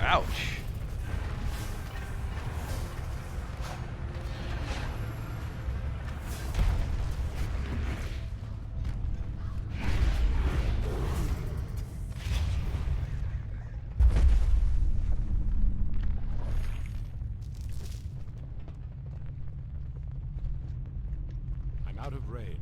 Speaker 1: Ouch.
Speaker 6: I'm out of range.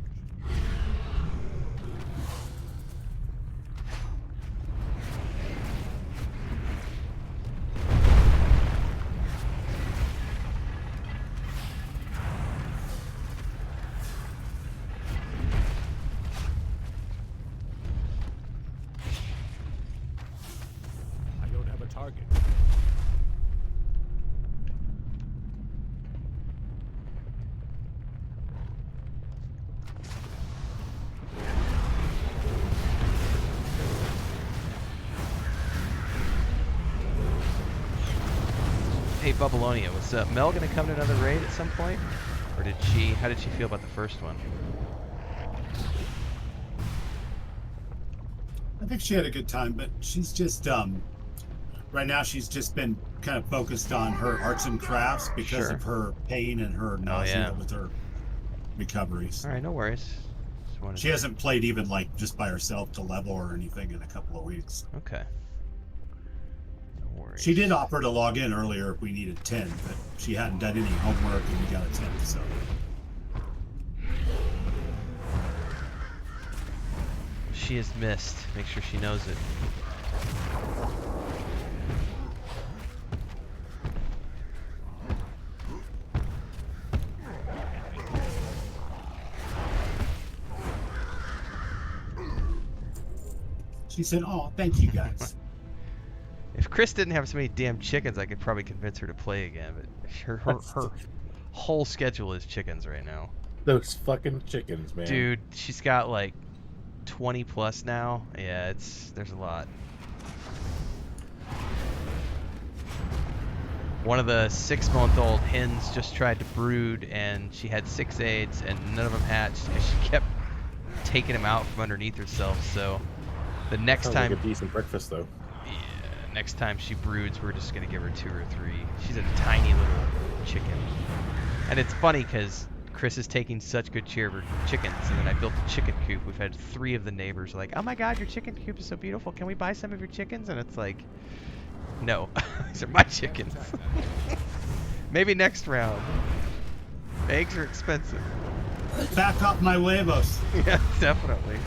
Speaker 6: Target.
Speaker 1: Hey Bubbalonia, what's up? Mel gonna come to another raid at some point? Or did she, how did she feel about the first one?
Speaker 4: I think she had a good time, but she's just right now she's just been kind of focused on her arts and crafts because of her pain and her nausea with her recoveries.
Speaker 1: All right, no worries.
Speaker 4: She hasn't played even like just by herself to level or anything in a couple of weeks.
Speaker 1: Okay. No worries.
Speaker 4: She did offer to log in earlier if we needed 10, but she hadn't done any homework and we got a 10, so.
Speaker 1: She is missed. Make sure she knows it.
Speaker 4: She said, "Oh, thank you guys."
Speaker 1: If Chris didn't have so many damn chickens, I could probably convince her to play again, but her whole schedule is chickens right now.
Speaker 2: Those fucking chickens, man.
Speaker 1: Dude, she's got like 20 plus now. Yeah, there's a lot. One of the 6-month-old hens just tried to brood, and she had 6 eggs, and none of them hatched because she kept taking them out from underneath herself. So the next
Speaker 2: Sounds
Speaker 1: time,
Speaker 2: like a decent breakfast though.
Speaker 1: Yeah, next time she broods, we're just gonna give her 2 or 3. She's a tiny little chicken, and it's funny because Chris is taking such good care of her chickens, and then I built a chicken coop. We've had 3 of the neighbors like, "Oh my God, your chicken coop is so beautiful. Can we buy some of your chickens?" And it's like, no, these are my chickens. Maybe next round. Eggs are expensive.
Speaker 4: Back off my huevos.
Speaker 1: Yeah, definitely.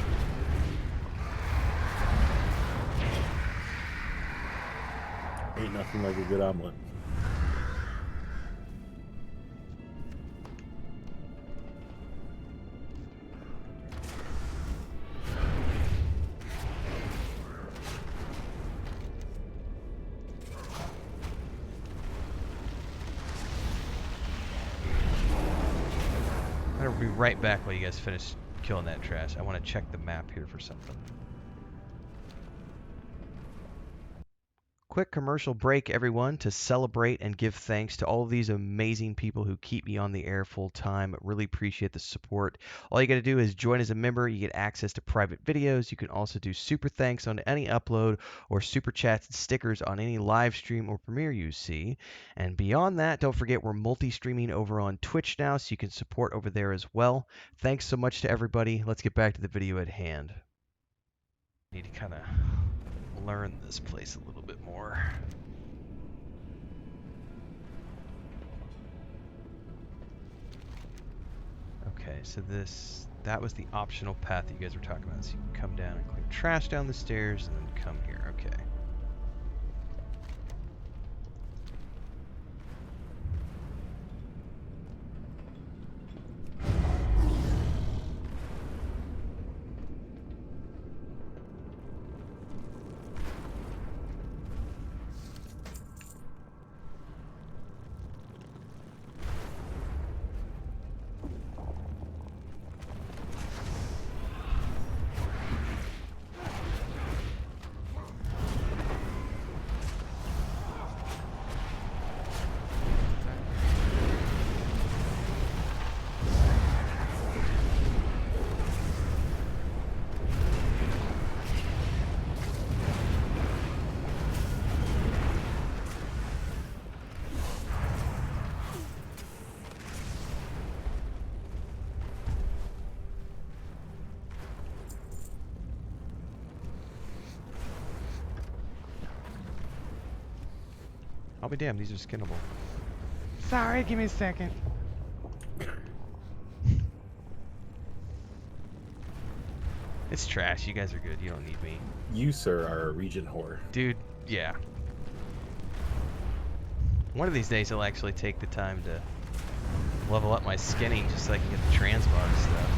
Speaker 2: Ain't nothing like a good omelet.
Speaker 1: I'm gonna be right back while you guys finish killing that trash. I want to check the map here for something. Quick commercial break, everyone, to celebrate and give thanks to all of these amazing people who keep me on the air full time. Really appreciate the support. All you got to do is join as a member. You get access to private videos. You can also do super thanks on any upload or super chats and stickers on any live stream or premiere you see. And beyond that, don't forget we're multi-streaming over on Twitch now, so you can support over there as well. Thanks so much to everybody. Let's get back to the video at hand. Need to kind of learn this place a little bit more. Okay, so that was the optional path that you guys were talking about. So you can come down and clear trash down the stairs and then come here. Okay. I'll be damned, these are skinnable.
Speaker 11: Sorry, give me a second.
Speaker 1: It's trash. You guys are good. You don't need me.
Speaker 2: You, sir, are a region whore.
Speaker 1: Dude, yeah. One of these days I'll actually take the time to level up my skinning just so I can get the transmog stuff.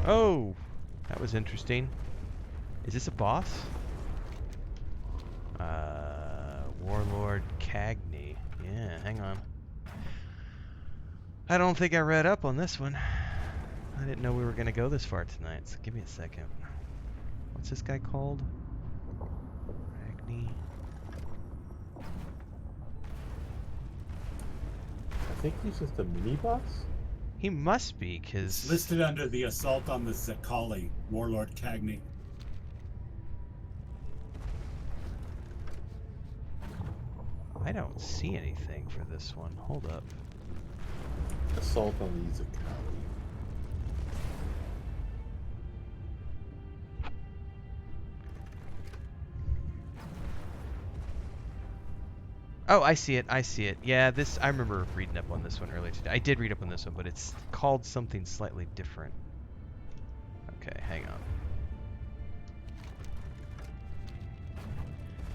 Speaker 1: Oh, that was interesting. Is this a boss? Warlord Cagney. Yeah, hang on. I don't think I read up on this one. I didn't know we were going to go this far tonight, so give me a second. What's this guy called? Cagney.
Speaker 2: I think he's just a mini-boss?
Speaker 1: He must be, because...
Speaker 4: It's listed under the assault on the Zakali, Warlord Cagney.
Speaker 1: I don't see anything for this one. Hold up.
Speaker 2: Assault on the Zakali.
Speaker 1: Oh, I see it. I see it. Yeah, this I remember reading up on this one earlier today. I did read up on this one, but it's called something slightly different. Okay, hang on.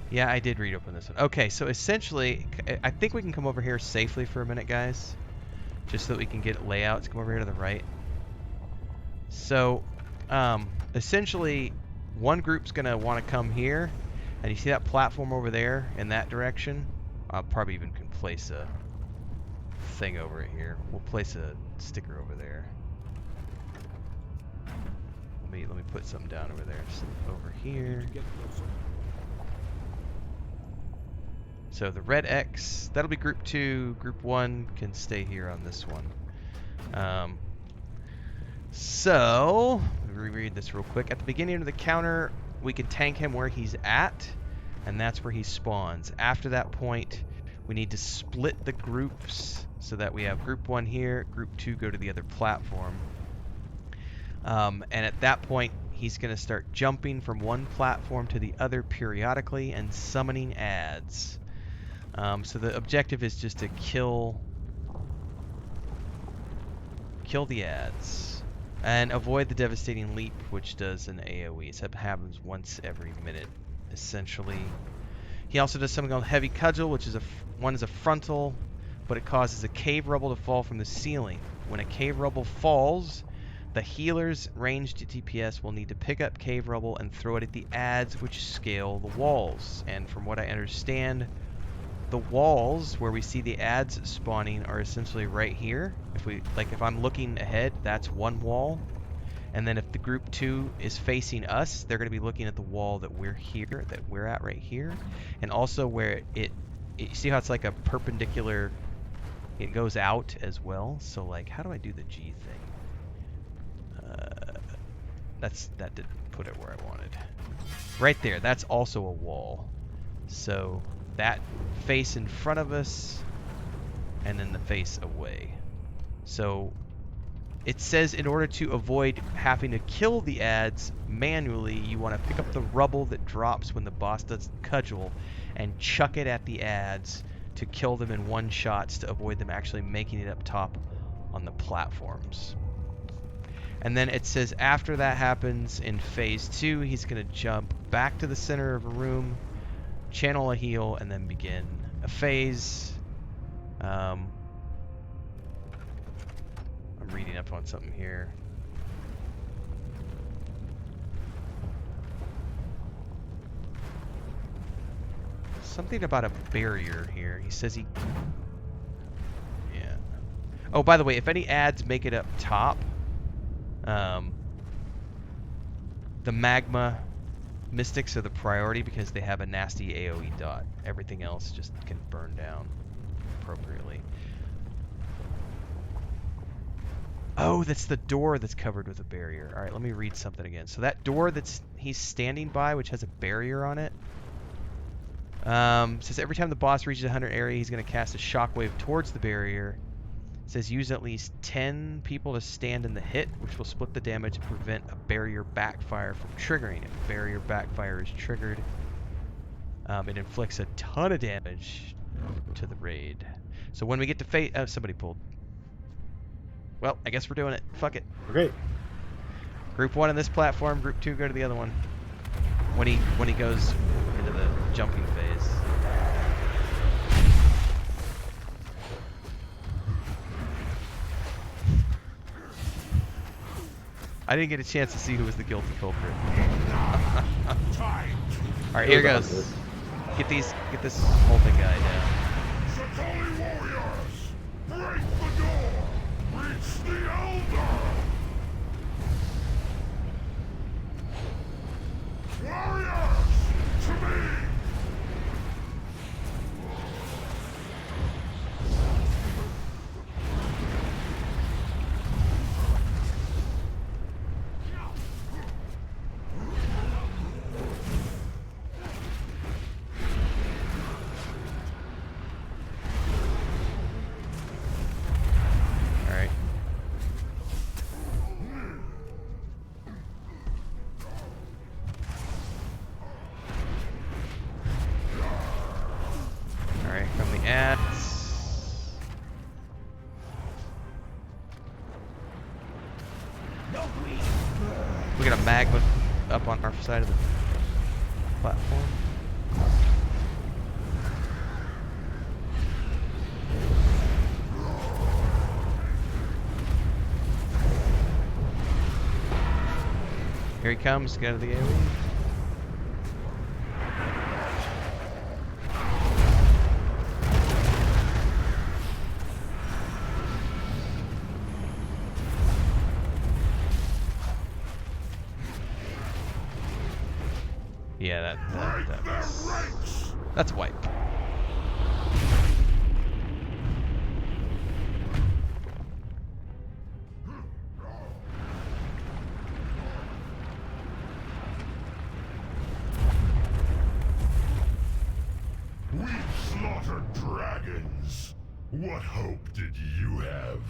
Speaker 1: Yeah, I did read up on this one. Okay, so essentially, I think we can come over here safely for a minute, guys. Just so that we can get layouts. Come over here to the right. So, essentially, one group's going to want to come here. And you see that platform over there in that direction? I'll probably even can place a thing over it here. We'll place a sticker over there. Let me put something down over there. Just over here. So the red X, that'll be group 2. Group 1 can stay here on this one. So, let me reread this real quick. At the beginning of the counter, we can tank him where he's at, and that's where he spawns. After that point, we need to split the groups so that we have group 1 here, group 2 go to the other platform. And at that point, he's going to start jumping from one platform to the other periodically and summoning adds. So the objective is just to kill the adds and avoid the devastating leap, which does an AoE. So it happens once every minute, essentially. He also does something called Heavy Cudgel, which is one is a frontal, but it causes a cave rubble to fall from the ceiling. When a cave rubble falls, the healer's ranged DPS will need to pick up cave rubble and throw it at the adds, which scale the walls. And from what I understand, the walls where we see the adds spawning are essentially right here. If I'm looking ahead, that's one wall. And then if the group 2 is facing us, they're going to be looking at the wall that we're at right here. And also where you see how it's like a perpendicular, it goes out as well. So like, how do I do the G thing? That didn't put it where I wanted. Right there, that's also a wall. So that face in front of us, and then the face away. So it says in order to avoid having to kill the adds manually, you want to pick up the rubble that drops when the boss does cudgel and chuck it at the adds to kill them in one shots to avoid them actually making it up top on the platforms. And then it says after that happens in phase 2, he's going to jump back to the center of a room, channel a heal, and then begin a phase. I'm reading up on something here. Something about a barrier here. He says he... Yeah. Oh, by the way, if any adds make it up top, the magma mystics are the priority because they have a nasty AoE dot. Everything else just can burn down appropriately. Oh, that's the door that's covered with a barrier. All right, let me read something again. So that door he's standing by, which has a barrier on it, says every time the boss reaches 100 area, he's going to cast a shockwave towards the barrier. It says use at least 10 people to stand in the hit, which will split the damage and prevent a barrier backfire from triggering. If a barrier backfire is triggered, it inflicts a ton of damage to the raid. So when we get to oh, somebody pulled. Well, I guess we're doing it. Fuck it.
Speaker 2: Okay.
Speaker 1: Group 1 in this platform, Group 2 go to the other one. When he goes into the jumping phase. I didn't get a chance to see who was the guilty culprit. Alright, here goes. Get this molten guy down.
Speaker 6: Sakali warriors, break the door! Reach the Elder! Warriors, to me!
Speaker 1: We got a magma up on our side of the platform. Here he comes, get out of the AoE. Yeah, that's wipe.
Speaker 6: We slaughtered dragons. What hope did you have?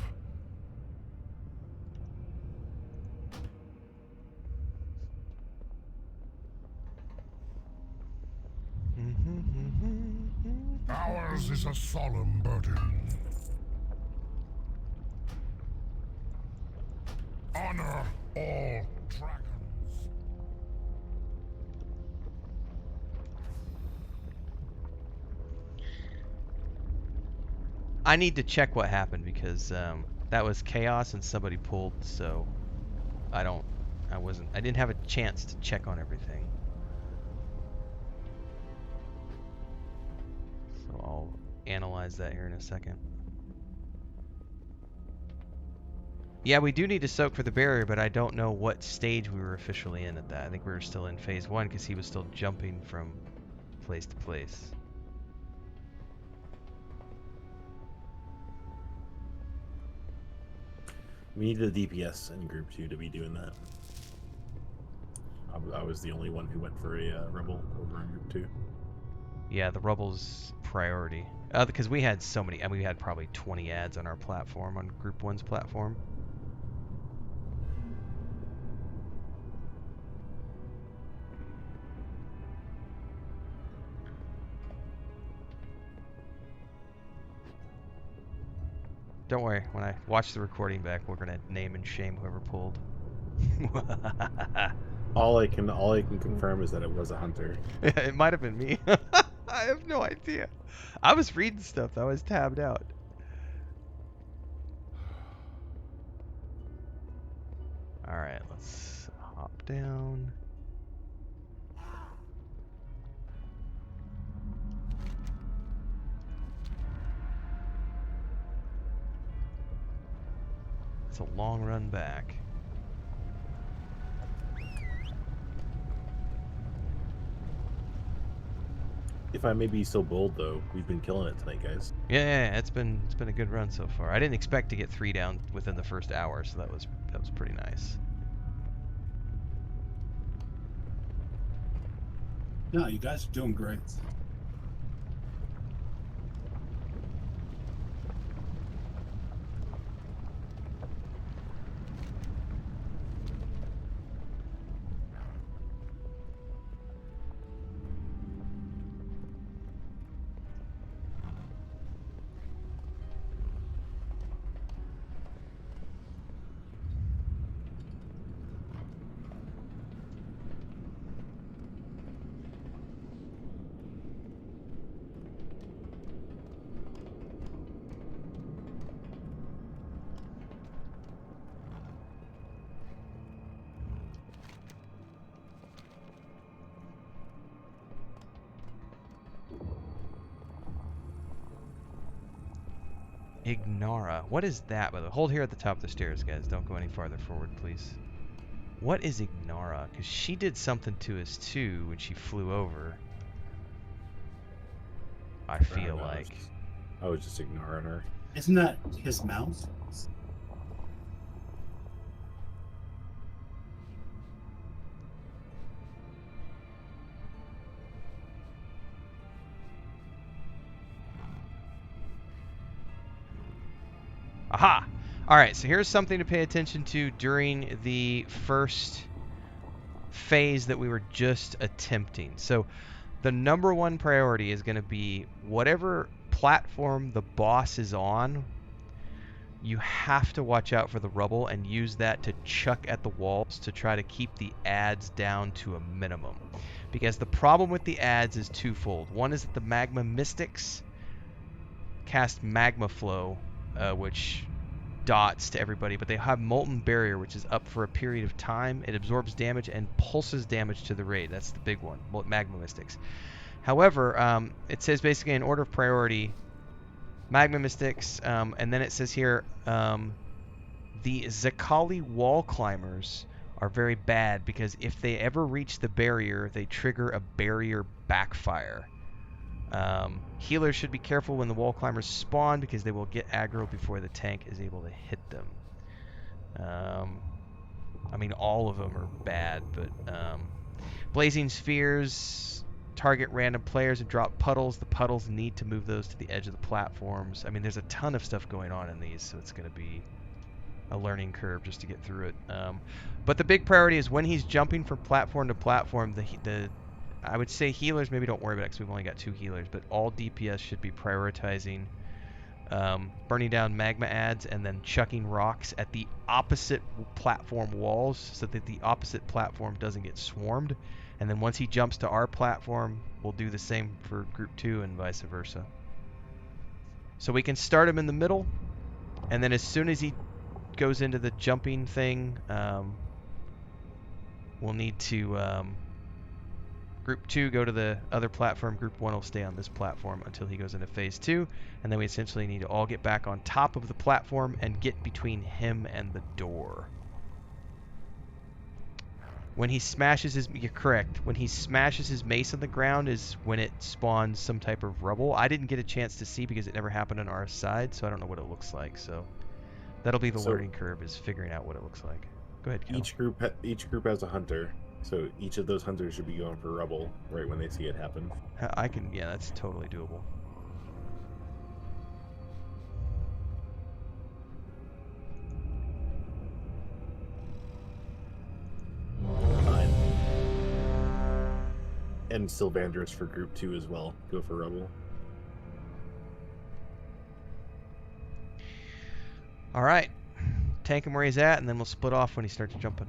Speaker 6: Ours is a solemn burden. Honor all dragons.
Speaker 1: I need to check what happened because that was chaos and somebody pulled, so I didn't have a chance to check on everything. So I'll analyze that here in a second. Yeah, we do need to soak for the barrier, but I don't know what stage we were officially in at that. I think we were still in phase 1 because he was still jumping from place to place.
Speaker 2: We need the DPS in Group 2 to be doing that. I was the only one who went for a Rebel over in Group 2.
Speaker 1: Yeah, the Rebel's priority. Because we had so many, we had probably 20 ads on our platform, on Group 1's platform. Don't worry, when I watch the recording back, we're gonna name and shame whoever pulled.
Speaker 2: All I can confirm is that it was a hunter.
Speaker 1: It might have been me. I have no idea. I was reading stuff. I was tabbed out. All right, let's hop down. It's a long run back.
Speaker 2: If I may be so bold, though, we've been killing it tonight, guys.
Speaker 1: Yeah, it's been a good run so far. I didn't expect to get 3 down within the first hour, so that was pretty nice.
Speaker 4: No, you guys are doing great.
Speaker 1: Ignara. What is that, by the way? Hold here at the top of the stairs, guys. Don't go any farther forward, please. What is Ignara? Because she did something to us, too, when she flew over. I feel like.
Speaker 2: I was just ignoring her.
Speaker 4: Isn't that his mouth?
Speaker 1: Aha! Alright, so here's something to pay attention to during the first phase that we were just attempting. So the number 1 priority is going to be whatever platform the boss is on, you have to watch out for the rubble and use that to chuck at the walls to try to keep the ads down to a minimum. Because the problem with the ads is twofold. One is that the magma mystics cast magma flow, which dots to everybody, but they have molten barrier, which is up for a period of time. It absorbs damage and pulses damage to the raid. That's the big one, magma mystics. However, it says basically in order of priority, magma mystics, and then it says here the Zakali wall climbers are very bad because if they ever reach the barrier, they trigger a barrier backfire. Healers should be careful when the wall climbers spawn because they will get aggro before the tank is able to hit them. I mean, all of them are bad, but blazing spheres target random players and drop puddles. The puddles need to move those to the edge of the platforms. I mean, there's a ton of stuff going on in these, so it's going to be a learning curve just to get through it. But the big priority is when he's jumping from platform to platform, I would say healers maybe don't worry about it because we've only got 2 healers, but all DPS should be prioritizing burning down magma ads and then chucking rocks at the opposite platform walls so that the opposite platform doesn't get swarmed. And then once he jumps to our platform, we'll do the same for Group 2 and vice versa. So we can start him in the middle, and then as soon as he goes into the jumping thing, we'll need to Group 2 go to the other platform. Group 1 will stay on this platform until he goes into Phase 2. And then we essentially need to all get back on top of the platform and get between him and the door. When he smashes his... You're correct. When he smashes his mace on the ground is when it spawns some type of rubble. I didn't get a chance to see because it never happened on our side, so I don't know what it looks like. So that'll be the learning curve, is figuring out what it looks like. Go ahead, Kel.
Speaker 2: Each group has a hunter. So each of those hunters should be going for rubble right when they see it happen.
Speaker 1: Yeah, that's totally doable.
Speaker 2: Fine. And Sylvander's for group 2 as well. Go for rubble.
Speaker 1: Alright. Tank him where he's at, and then we'll split off when he starts jumping.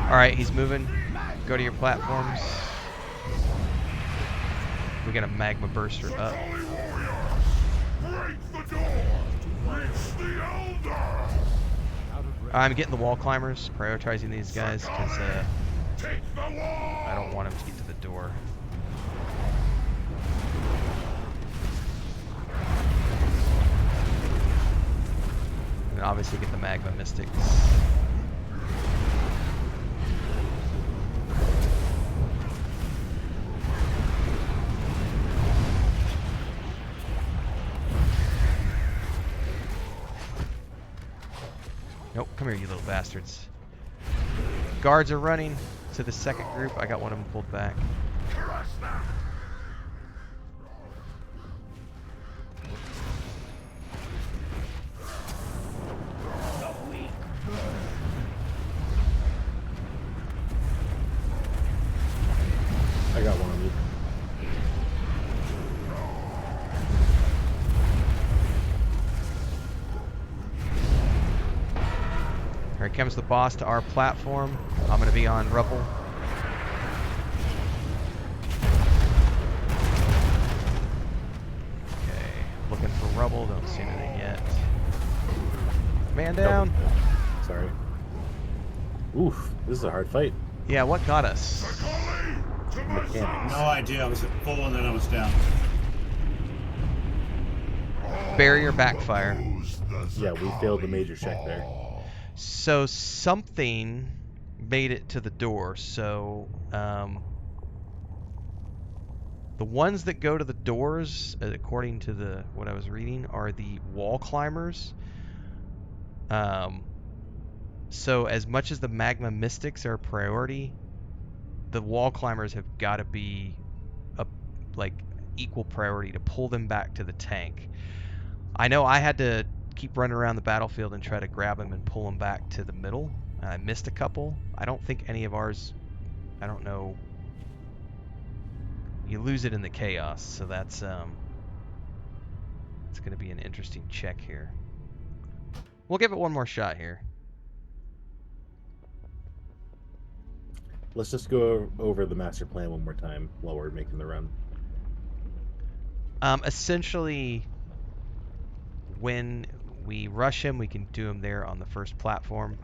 Speaker 1: Alright, he's moving. Go to your platforms. We got a magma burster up. I'm getting the wall climbers, prioritizing these guys because I don't want him to get to the door. And obviously get the magma mystics. Nope, come here, you little bastards. Guards are running to the second group. I got one of them pulled back.
Speaker 2: I got one on you.
Speaker 1: Here comes the boss to our platform. I'm going to be on rubble. Okay, looking for rubble. Don't see anything yet. Man down.
Speaker 2: Nope. Sorry. Oof, this is a hard fight.
Speaker 1: Yeah, what got us?
Speaker 2: Mechanics.
Speaker 4: No idea. I was at full and then I was down.
Speaker 1: Barrier backfire.
Speaker 2: Yeah, we failed the major check there.
Speaker 1: So something made it to the door. So the ones that go to the doors, according to what I was reading, are the wall climbers. So as much as the magma mystics are a priority, the wall climbers have got to be equal priority to pull them back to the tank. I know I had to keep running around the battlefield and try to grab them and pull them back to the middle. I missed a couple. I don't think any of ours, I don't know. You lose it in the chaos, so that's it's going to be an interesting check here. We'll give it one more shot here.
Speaker 2: Let's just go over the master plan one more time while we're making the run.
Speaker 1: Essentially, when we rush him, we can do him there on the first platform.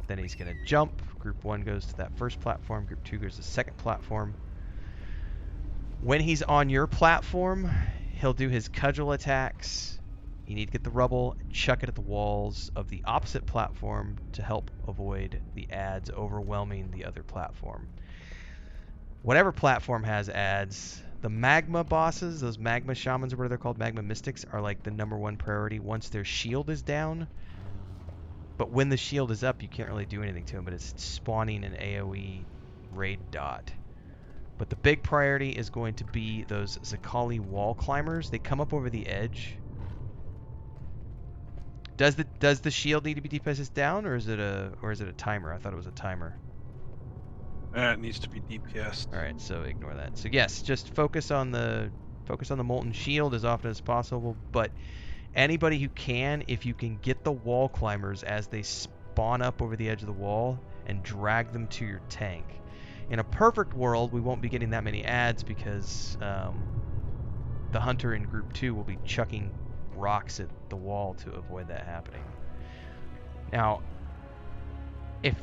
Speaker 1: Then he's going to jump. Group 1 goes to that first platform. Group 2 goes to the second platform. When he's on your platform, he'll do his cudgel attacks. You need to get the rubble and chuck it at the walls of the opposite platform to help avoid the adds overwhelming the other platform. Whatever platform has adds, the magma bosses, those magma shamans or whatever they're called, magma mystics, are like the #1 priority once their shield is down. But when the shield is up, you can't really do anything to them, but it's spawning an AoE raid dot. But the big priority is going to be those Zakali wall climbers. They come up over the edge. Does the shield need to be DPS down, or is it a timer? I thought it was a timer.
Speaker 5: It needs to be DPS.
Speaker 1: All right, so ignore that. So yes, just focus on the molten shield as often as possible. But anybody who can, if you can get the wall climbers as they spawn up over the edge of the wall and drag them to your tank. In a perfect world, we won't be getting that many ads because the hunter in group 2 will be chucking rocks at the wall to avoid that happening. Now, if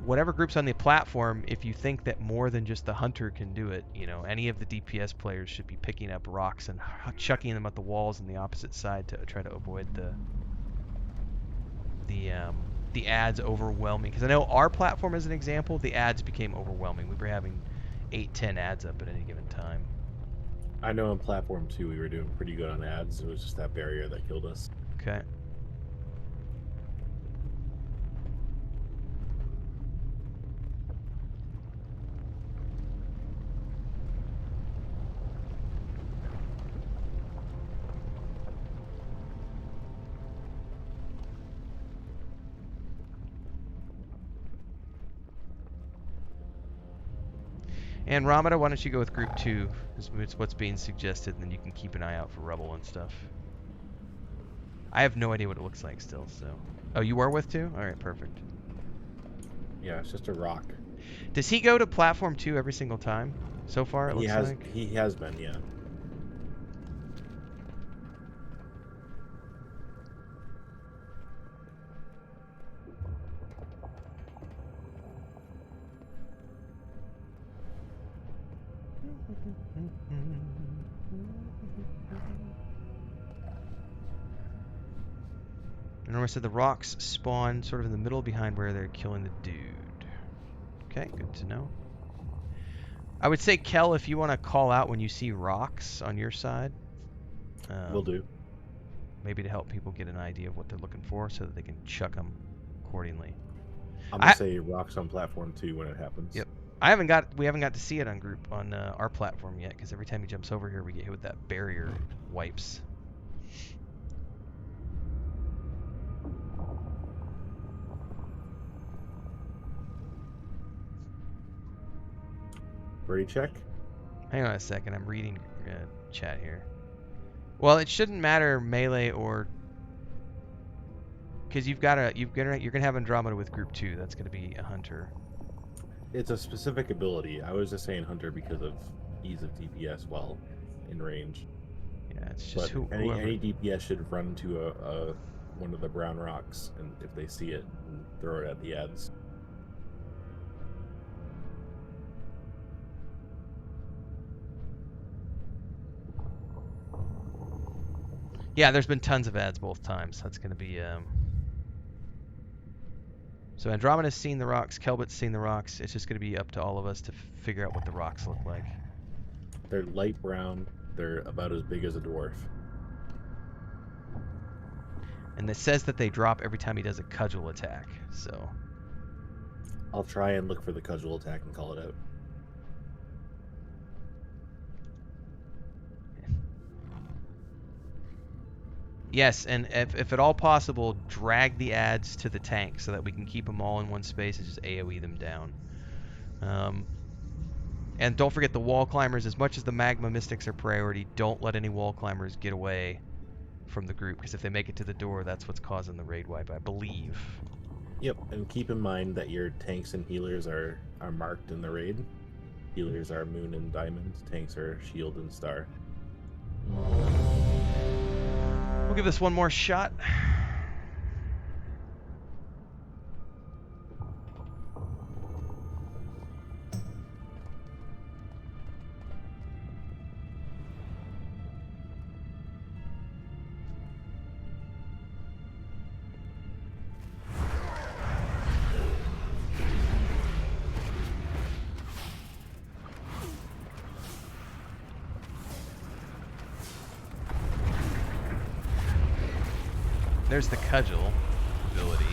Speaker 1: whatever group's on the platform, if you think that more than just the hunter can do it, you know, any of the DPS players should be picking up rocks and chucking them at the walls on the opposite side to try to avoid the ads overwhelming. Because I know our platform, as an example, the ads became overwhelming. We were having 8-10 ads up at any given time.
Speaker 2: I know on platform 2 we were doing pretty good on ads. It was just that barrier that killed us.
Speaker 1: Okay. And Ramada, why don't you go with group 2? It's what's being suggested, and then you can keep an eye out for rubble and stuff. I have no idea what it looks like still, so... Oh, you are with 2? Alright, perfect.
Speaker 2: Yeah, it's just a rock.
Speaker 1: Does he go to platform 2 every single time? So far, it looks like?
Speaker 2: He has been, yeah.
Speaker 1: Norma said the rocks spawn sort of in the middle behind where they're killing the dude. Okay, good to know. I would say, Kel, if you want to call out when you see rocks on your side.
Speaker 2: Will do.
Speaker 1: Maybe to help people get an idea of what they're looking for so that they can chuck them accordingly.
Speaker 2: I'm going to say rocks on platform 2 when it happens.
Speaker 1: Yep. We haven't got to see it on our platform yet, because every time he jumps over here we get hit with that barrier wipes.
Speaker 2: Ready, check?
Speaker 1: Hang on a second, I'm reading chat here. Well, it shouldn't matter melee or, because you're gonna have Andromeda with group 2. That's gonna be a hunter.
Speaker 2: It's a specific ability. I was just saying hunter because of ease of DPS while in range.
Speaker 1: Yeah, it's just
Speaker 2: any DPS should run to one of the brown rocks, and if they see it, and throw it at the ads.
Speaker 1: Yeah, there's been tons of ads both times. That's going to be... So Andromeda's seen the rocks, Kelbit's seen the rocks. It's just going to be up to all of us to figure out what the rocks look like.
Speaker 2: They're light brown. They're about as big as a dwarf.
Speaker 1: And it says that they drop every time he does a cudgel attack, so...
Speaker 2: I'll try and look for the cudgel attack and call it out.
Speaker 1: Yes, and if at all possible, drag the ads to the tank so that we can keep them all in one space and just AoE them down. And don't forget the wall climbers. As much as the magma mystics are priority, don't let any wall climbers get away from the group, because if they make it to the door, that's what's causing the raid wipe, I believe.
Speaker 2: Yep, and keep in mind that your tanks and healers are marked in the raid. Healers are moon and diamond, tanks are shield and star.
Speaker 1: We'll give this one more shot. There's the cudgel ability.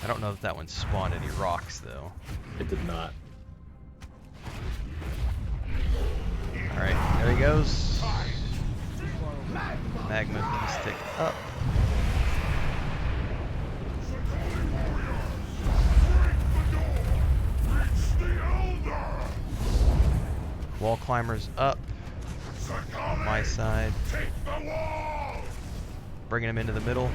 Speaker 1: I don't know if that one spawned any rocks, though.
Speaker 2: It did not.
Speaker 1: Alright, there he goes. Magma stick up. Wall climbers up on my side. Bringing him into the middle.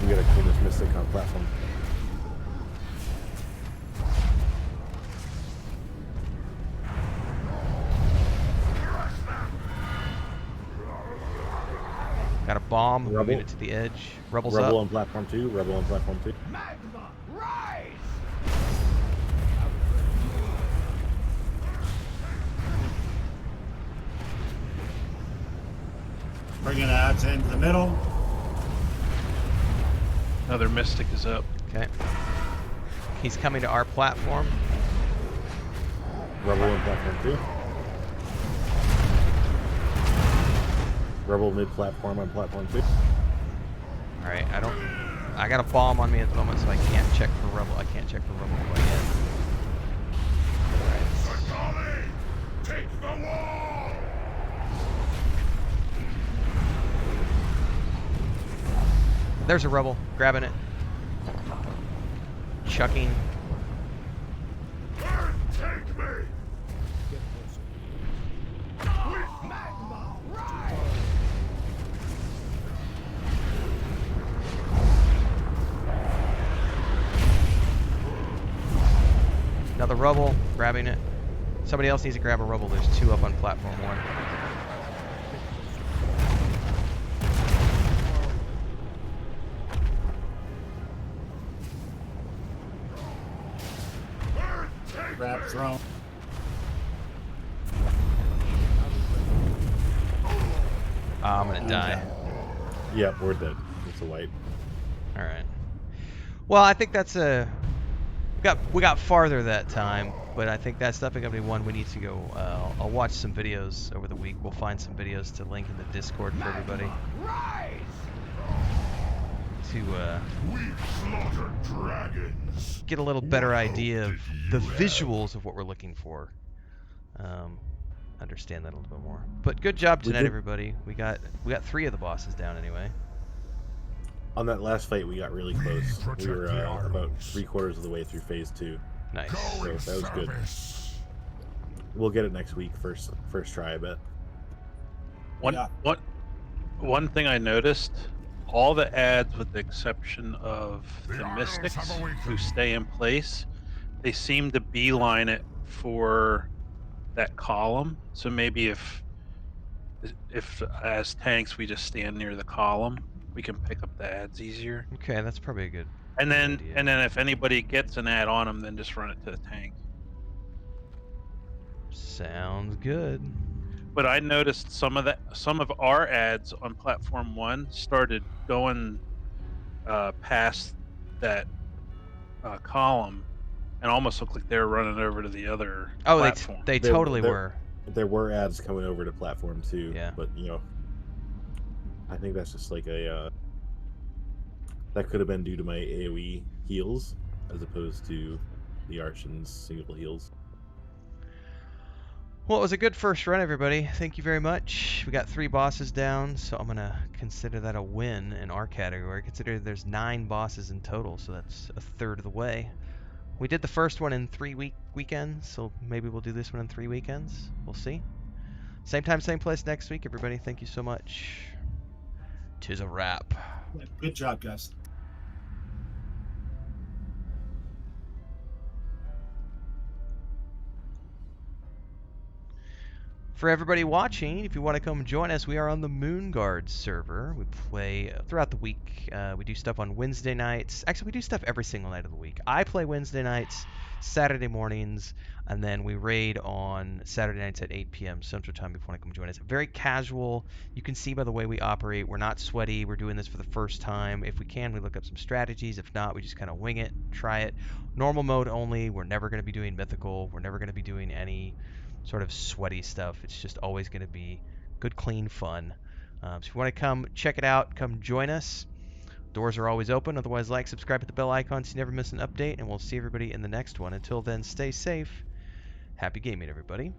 Speaker 2: We gotta kill this Mystic on platform.
Speaker 1: Got a bomb, moving it to the edge. Rebels up.
Speaker 2: Rebel on platform 2, Rebel on platform 2.
Speaker 7: Magma, rise!
Speaker 4: Bringing ads into the middle.
Speaker 5: Another Mystic is up.
Speaker 1: Okay. He's coming to our platform.
Speaker 2: Rebel on platform 2. Rebel mid-platform on platform 2.
Speaker 1: Alright, I got a bomb on me at the moment, so I can't check for Rebel. I can't check for Rebel quite yet. Alright.
Speaker 6: Take the wall!
Speaker 1: There's a Rebel. Grabbing it. Chucking.
Speaker 6: Take me!
Speaker 7: Magma, rise!
Speaker 1: Another Rebel. Grabbing it. Somebody else needs to grab a Rebel. There's 2 up on platform 1.
Speaker 4: Grab throne.
Speaker 1: I'm gonna die.
Speaker 2: Yep, we're dead. It's a wipe.
Speaker 1: Alright. Well, I think that's a... We got farther that time, but I think that's definitely going to be one we need to go... I'll watch some videos over the week. We'll find some videos to link in the Discord for everybody. To
Speaker 6: We slaughtered dragons.
Speaker 1: get a little better idea of the visuals of what we're looking for. Understand that a little bit more. But good job tonight, everybody. We got 3 of the bosses down anyway.
Speaker 2: On that last fight, we got really close. We were about 3/4 of the way through phase 2.
Speaker 1: Nice.
Speaker 2: So that was good. We'll get it next week, first try, I bet.
Speaker 5: One thing I noticed, all the ads with the exception of the Mystics who stay in place, they seem to beeline it for that column. So maybe if as tanks we just stand near the column, we can pick up the ads easier.
Speaker 1: Okay, that's probably a good
Speaker 5: And
Speaker 1: idea.
Speaker 5: then if anybody gets an ad on them, then just run it to the tank.
Speaker 1: Sounds good.
Speaker 5: But I noticed some of our ads on platform 1 started going past that column and almost looked like they were running over to the other platform.
Speaker 1: They totally were.
Speaker 2: There were ads coming over to platform 2,
Speaker 1: yeah.
Speaker 2: But I think that's just like that could have been due to my AoE heals as opposed to the Arshan's single heals.
Speaker 1: Well, it was a good first run, everybody. Thank you very much. We got 3 bosses down, so I'm gonna consider that a win in our category. Consider there's 9 bosses in total, so that's a third of the way. We did the first one in 3 weekends, so maybe we'll do this one in 3 weekends. We'll see. Same time, same place next week, everybody. Thank you so much. 'Tis a wrap.
Speaker 4: Good job, guys.
Speaker 1: For everybody watching, if you want to come join us, we are on the Moonguard server. We play throughout the week. We do stuff on Wednesday nights. Actually, we do stuff every single night of the week. I play Wednesday nights, Saturday mornings, and then we raid on Saturday nights at 8 p.m. Central Time if you want to come join us. Very casual. You can see by the way we operate. We're not sweaty. We're doing this for the first time. If we can, we look up some strategies. If not, we just kind of wing it, try it. Normal mode only. We're never going to be doing mythical. We're never going to be doing any sort of sweaty stuff. It's just always going to be good, clean fun. So if you want to come check it out, come join us. Doors are always open. Otherwise, like, subscribe, hit the bell icon so you never miss an update, and we'll see everybody in the next one. Until then, stay safe. Happy gaming, everybody.